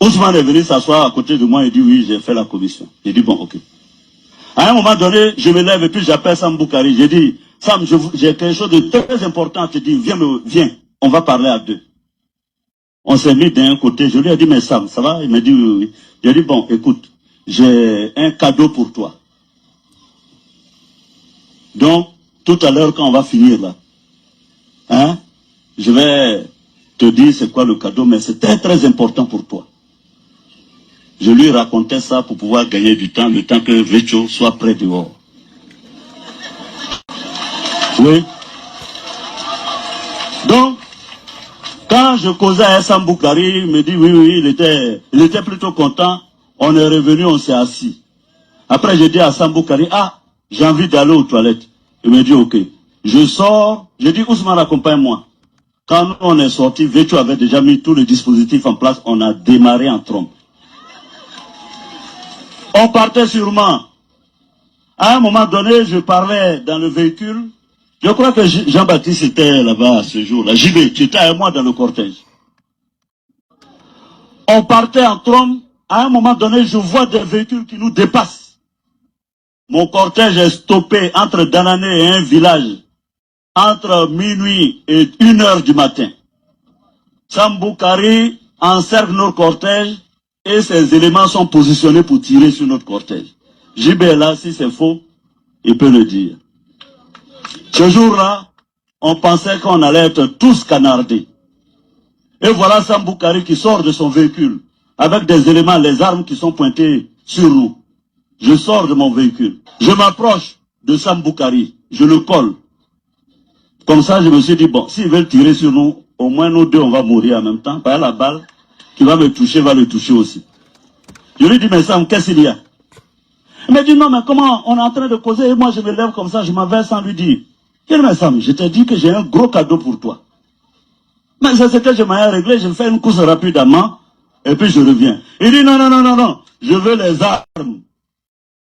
Ousmane est venu s'asseoir à côté de moi et dit oui, j'ai fait la commission. J'ai dit bon, ok. À un moment donné, je me lève et puis j'appelle Sambou Kari. J'ai dit, Sam, j'ai quelque chose de très important à te dire. Viens, on va parler à deux. On s'est mis d'un côté. Je lui ai dit, mais Sam, ça va? Il m'a dit oui, oui. J'ai dit, bon, écoute, j'ai un cadeau pour toi. Donc, tout à l'heure, quand on va finir là, hein, je vais te dire c'est quoi le cadeau, mais c'est très très important pour toi. Je lui racontais ça pour pouvoir gagner du temps, le temps que Vecho soit prêt dehors. Oui. Donc, quand je causais à Sambou Kari, il me dit oui, il était plutôt content. On est revenu, on s'est assis. Après, j'ai dit à Sambou Kari, ah, j'ai envie d'aller aux toilettes. Il me dit ok. Je sors, j'ai dit Ousmane, accompagne-moi. Quand nous, on est sorti, Vecho avait déjà mis tous les dispositifs en place, on a démarré en trompe. On partait sûrement. À un moment donné, je parlais dans le véhicule. Je crois que Jean-Baptiste était là-bas ce jour-là. JB, tu étais avec moi dans le cortège. On partait en trompe. À un moment donné, je vois des véhicules qui nous dépassent. Mon cortège est stoppé entre Danané et un village. Entre minuit et 1h du matin. Sambou Kari encercle notre cortège et ses éléments sont positionnés pour tirer sur notre cortège. JB est là, si c'est faux, il peut le dire. Ce jour-là, on pensait qu'on allait être tous canardés. Et voilà Sambou Kari qui sort de son véhicule avec des éléments, les armes qui sont pointées sur nous. Je sors de mon véhicule. Je m'approche. de Sam Boukari. Je le colle. Comme ça, je me suis dit, bon, s'ils veulent tirer sur nous, au moins nous deux, on va mourir en même temps. Par la balle qui va me toucher, va le toucher aussi. Je lui dis, mais Sam, qu'est-ce qu'il y a? Il m'a dit, non, mais comment on est en train de causer et moi je me lève comme ça, je m'en vais sans lui dire. Je dis, mais Sam, je t'ai dit que j'ai un gros cadeau pour toi. Mais c'est ce que je m'ai réglé, je fais une course rapide à main et puis je reviens. Il dit, non, non, non, non, non, je veux les armes.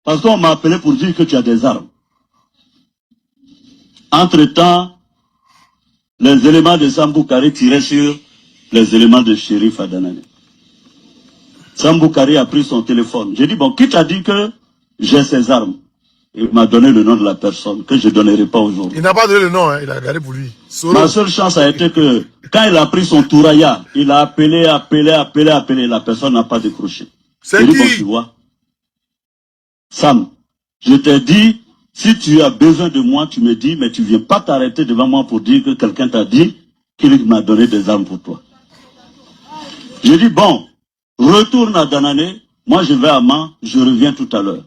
Parce qu'on m'a appelé pour dire que tu as des armes. Entre-temps, les éléments de Sam Boukari tiraient sur les éléments de Shérif Adanane. Sam Boukari a pris son téléphone. J'ai dit, bon, qui t'a dit que j'ai ces armes? Il m'a donné le nom de la personne que je ne donnerai pas aujourd'hui. Il n'a pas donné le nom, hein, il a gardé pour lui. Ma seule chance a été que quand il a pris son touraya, il a appelé, la personne n'a pas décroché. C'est dit, qui? bon, tu vois, Sam, je t'ai dit, si tu as besoin de moi, tu me dis, mais tu ne viens pas t'arrêter devant moi pour dire que quelqu'un t'a dit qu'il m'a donné des armes pour toi. J'ai dit, bon, retourne à Danané, moi je vais à Man, je reviens tout à l'heure.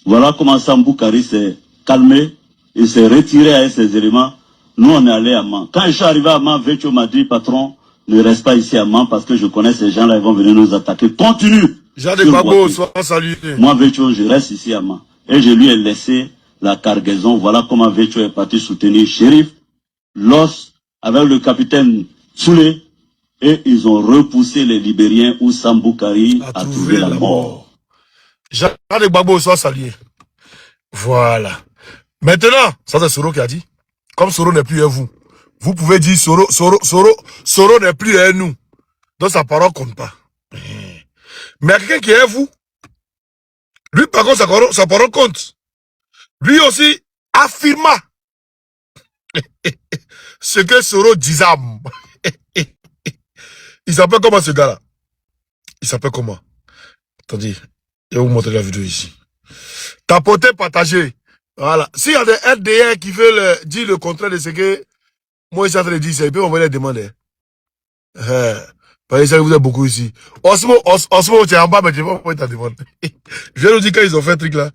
Voilà comment Sam Boukari s'est calmé, il s'est retiré avec ses éléments. Nous, on est allé à Man. Quand je suis arrivé à Man, Vécho m'a dit, patron, ne reste pas ici à Man parce que je connais ces gens-là, ils vont venir nous attaquer. Continue. Jean de Gbagbo, sois salué. Moi, Vécho, je reste ici à Man. Et je lui ai laissé la cargaison. Voilà comment Vécho est parti soutenir Shérif, Los, avec le capitaine Soulé, et ils ont repoussé les Libériens où Sam Boukari a trouvé la mort. Jean de Gbagbo, sois salué. Voilà. Maintenant, ça c'est Soro qui a dit. Comme Soro n'est plus à vous, vous pouvez dire Soro n'est plus à nous. Donc sa parole compte pas. Mais quelqu'un qui est à vous, lui par contre sa parole compte. Lui aussi affirma ce que Soro disait. Il s'appelle comment ce gars-là? Il s'appelle comment? Attendez, je vais vous montrer la vidéo ici. Tapoter, partager. Voilà. S'il y a des RDR qui veulent dire le contraire de ce que moi je suis en train de dire, ils peuvent m'envoyer les demandes. Parce que vous êtes beaucoup ici. Osmo, tu es en bas, mais tu vas envoyer ta demande. Je vais nous dire quand ils ont fait un truc là.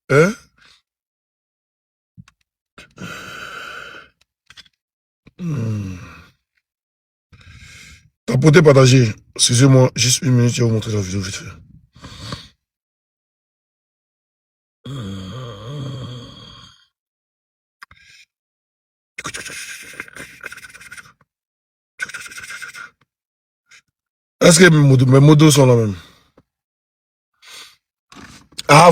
Hein? Tapoter, partager. Excusez-moi, juste une minute, je vais vous montrer la vidéo vite fait. Est-ce que mes modos sont là même? Ah,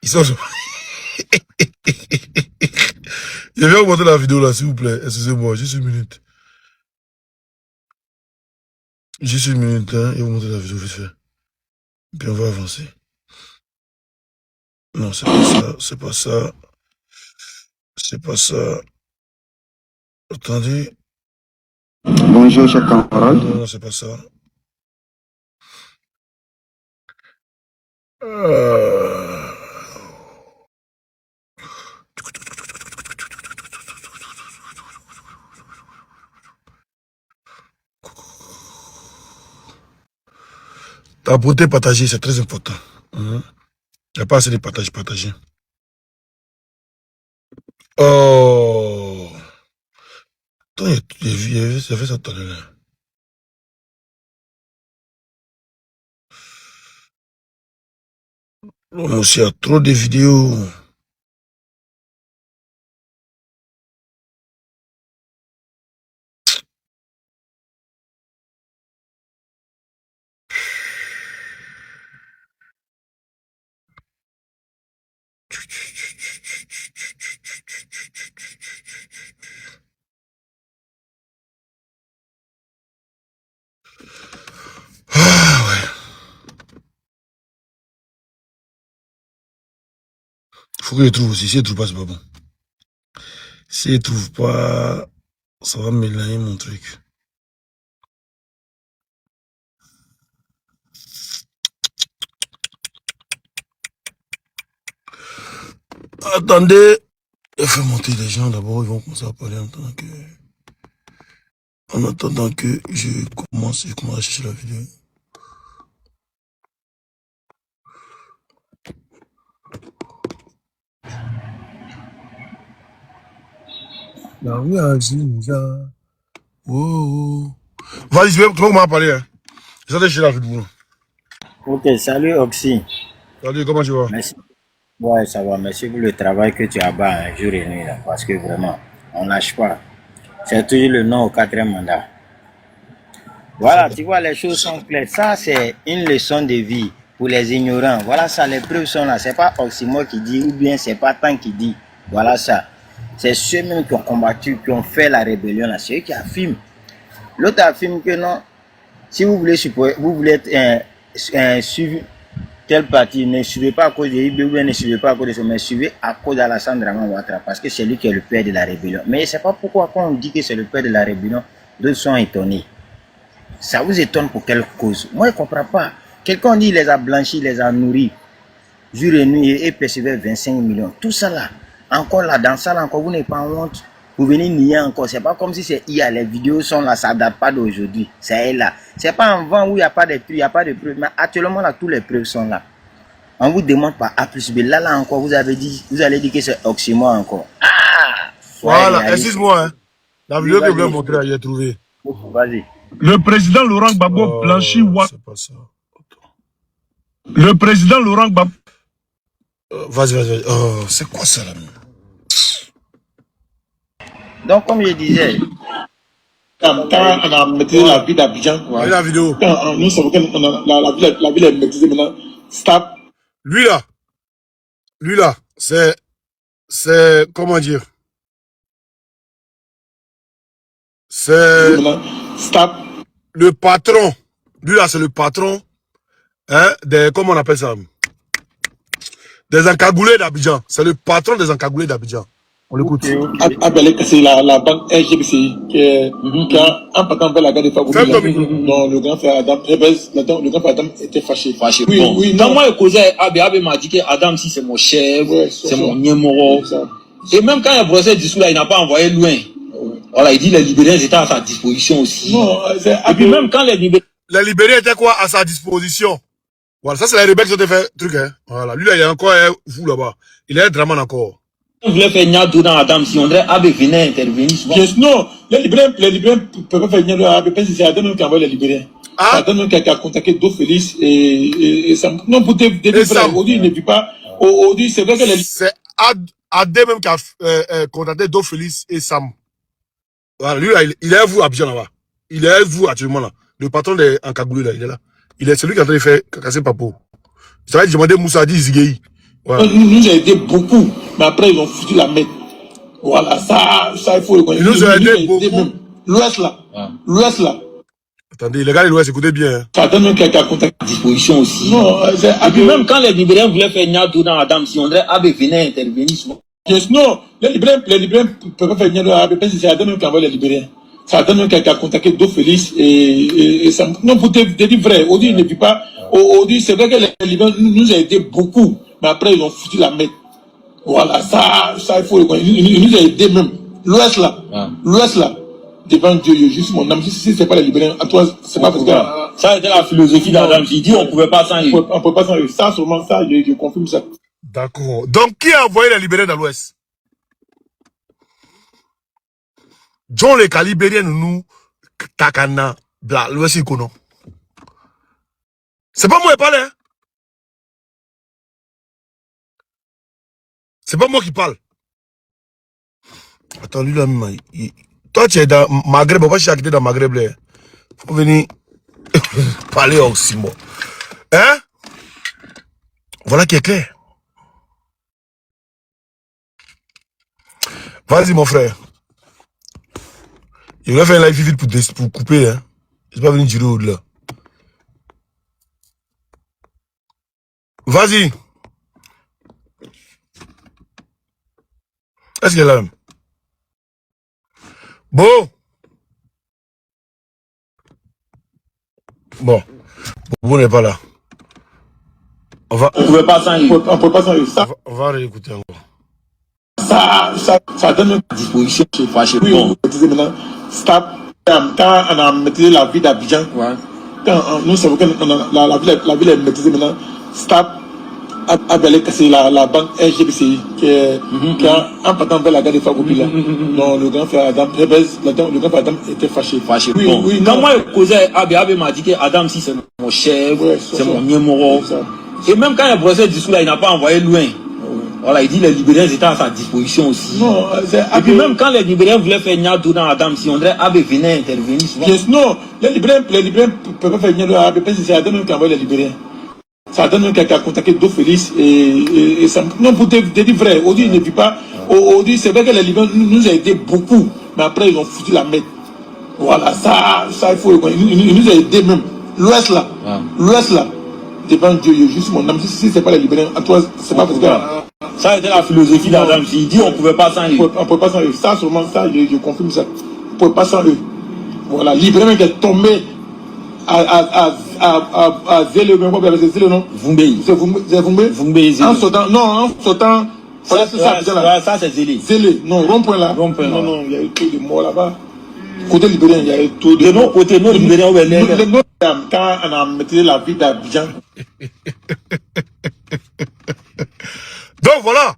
ils sont... Je vais vous montrer la vidéo là, s'il vous plaît. Excusez-moi, juste une minute. Juste une minute, hein. Je vais vous montrer la vidéo vite fait. Puis on va avancer. Non, c'est pas ça, c'est pas ça. C'est pas ça. Attendez. Bonjour, cher camarade. Non, c'est pas ça. Tapoter, partager, c'est très important. Il n'y a pas assez de partager. Oh. Attends, il y avait ça tout à l'heure. Oh, il y a trop de vidéos. Ah ouais. Faut que je trouve aussi. Si je trouve pas, c'est pas bon. Si je trouve pas, ça va mélanger mon truc. Attendez. Je fais monter les gens d'abord, ils vont commencer à parler en attendant que je commence à chercher la vidéo. Oh. Vas-y, tu peux m'en parler. Hein. J'étais chez la vidéo. Ok, salut Oxy. Salut, comment tu vas? Merci. Ouais, ça va. Merci pour le travail que tu as bas jour et nuit là, parce que vraiment, on lâche pas. C'est toujours le non au 4e mandat. Voilà, tu vois, les choses sont claires. Ça, c'est une leçon de vie pour les ignorants. Voilà ça, les preuves sont là. C'est pas Oxymo qui dit, ou bien c'est pas Tan qui dit. Voilà ça. C'est ceux-mêmes qui ont combattu, qui ont fait la rébellion là. C'est eux qui affirment. L'autre affirme que non. Si vous voulez suivre tel parti, ne suivez pas à cause de IB ou bien ne suivez pas à cause de ça, mais suivez à cause d'Alassane Draman Ouattara, parce que c'est lui qui est le père de la rébellion. Mais c'est pas pourquoi quand on dit que c'est le père de la rébellion, d'autres sont étonnés. Ça vous étonne pour quelle cause? Moi, je ne comprends pas. Quelqu'un dit qu'il les a blanchis, il les a nourris, jour et nuit, et percevait 25 millions. Tout ça là, encore là, dans ça là, encore, vous n'êtes pas en honte. Vous venez nier encore. C'est pas comme si c'est hier. Les vidéos sont là, ça ne date pas d'aujourd'hui. C'est là. C'est pas en vent où il n'y a pas de trucs, il n'y a pas de preuves. Mais actuellement, là, tous les preuves sont là. On vous demande pas A plus B. Là encore, vous allez dire que c'est Oxymo encore. Ah! Voilà, excuse-moi. Hein. La vidéo que je voulais montrer, il est trouvé. Vas-y. Le président Laurent Gbagbo blanchit Ouattara. C'est pas ça. Le président Laurent Gbagbo. Vas-y. Oh, c'est quoi ça là? Donc, comme je disais. Quand on a maîtrisé la ville d'Abidjan, la vidéo. Nous savons que la ville est maîtrisée maintenant. Stop. Lui là, c'est comment dire? C'est Stop. Le patron. Lui là, c'est le patron, hein, comment on appelle ça? Des encagoulés d'Abidjan. C'est le patron des encagoulés d'Abidjan. On l'écoute. C'est la banque RGBC qui a un patron vers la gare de Fagoulou. Non, le grand frère Adam, le grand frère Adam était fâché. Oui. Quand moi, je causais, Abé m'a dit que Adam, si c'est mon chef, c'est mon numéro. Et même quand il a brossé le discours là, il n'a pas envoyé loin. Voilà, il dit les libérés étaient à sa disposition aussi. Non, et puis même quand les libérés étaient quoi à sa disposition? Voilà, ça c'est les rebelles qui ont fait truc, hein. Voilà, lui là, il y a encore un fou là-bas. Il est Draman encore. On voulait faire Niado dans Adam, si on dirait Abé venait intervenir souvent. Non, les libérés ne peuvent pas faire Niado dans Abé, c'est Adam qui envoie les libérés. C'est Adam qui a contacté Do Félix et Sam. Non, pour des frères, aujourd'hui, il ne vit pas. Aujourd'hui, c'est vrai que c'est Adé même qui a contacté Do Félix et Sam. Voilà, lui là, il est à vous à Abidjan là-bas. Il est à vous actuellement là. Le patron des Encagoulés là, il est là. Il est celui qui est en train de faire casser Papo. Ça va demander Moussa Di Zigueyi. Voilà. Nous a aidé beaucoup, mais après ils ont foutu la merde. Voilà, ça il faut le connaître. Il nous a aidé beaucoup. L'Ouest là. Attendez, les gars de l'Ouest, écoutez bien. Hein. Ça donne même quelqu'un à contacter à disposition aussi. Non, et puis même quand les libérés voulaient faire Niado dans Adam, si on dirait Abé venait intervenir souvent. Non, les libérés ne peuvent pas faire Niado dans Abé, c'est Adam même qui envoie les libérés. Ça donne même quelqu'un à contacter Do Félix et Sam. Non, pour te dire vrai, aujourd'hui il ne vit pas. Aujourd'hui, c'est vrai que les libérés nous a aidé beaucoup. Mais après, ils ont foutu la merde. Voilà, ça il faut le connaître. Ils nous ont aidé même. L'Ouest là, devant Dieu, juste mon âme. Si c'est pas les libérés, à toi, c'est pas parce que. Ça a été la philosophie d'Adam. Il dit on pouvait pas s'en ir. On peut pas s'en ir. Ça, seulement ça, je confirme ça. D'accord. Donc, qui a envoyé les libérés dans l'Ouest? John les Calibériens, nous, Takana, l'Ouest, il connaît. C'est pas moi qui parle, hein? C'est pas moi qui parle. Attends, lui là, toi tu es dans Maghreb, pourquoi je suis acquitté dans Maghreb là? Faut venir parler aussi, moi. Hein? Voilà qui est clair. Vas-y, mon frère. Il va faire un live vite pour couper, hein. Je vais pas venir durer au-delà. Vas-y. Est-ce qu'elle est là même? Bon, vous n'êtes pas là. On pouvait pas s'en ir. On peut pas s'en ir. On va réécouter encore. Ça donne une disposition. Oui, on peut dire maintenant. Stop. Quand on a maîtrisé la ville d'Abidjan, quand nous savons que la ville est maîtrisée maintenant. Stop. allé casser la banque RGBCI qui a un partant vers la gare de Fagopila. Donc le grand frère Adam, le grand frère Adam était fâché. Oui, bon. Oui, quand moi je causais, Abe m'a dit que Adam si c'est mon chef, c'est mon numéro. Et même quand il a brossé le discours là, il n'a pas envoyé loin. Voilà, il dit les Libériens étaient à sa disposition aussi. Non, et puis même quand les Libériens voulaient faire Niado dans Adam, si on dirait Abe venait intervenir souvent. Yes, non, les Libériens ne peuvent pas faire Niado à Abe, c'est Adam même qui a envoyé les Libériens. C'est Adam même qui a contacté Do Félix et ça. Non, pour te dire vrai, aujourd'hui il ne vit pas. Aujourd'hui, c'est vrai que les Libériens nous ont aidé beaucoup, mais après ils ont foutu la merde. Voilà, ça il faut. Ils nous ont aidé même. L'Ouest là, devant Dieu, juste mon âme. Si c'est pas les Libériens, à toi, c'est pas parce que. Ça a été la philosophie d'Adam. Il dit on ne pouvait pas sans eux. On ne pouvait pas sans eux. Ça, seulement ça, je confirme ça. On ne pouvait pas sans eux. Voilà, Libérien qui est tombé à Zélé, c'est Zélé, non? Vumbé. C'est Vumbé. En sautant. Ça, c'est Zélé. Zélé, non, rond-point là. Non, il y a eu trop de morts là-bas. Côté Libérien, il y a eu trop de. De nos côtés, nos Libériens, quand on a maîtrisé la vie d'Abidjan. Donc voilà.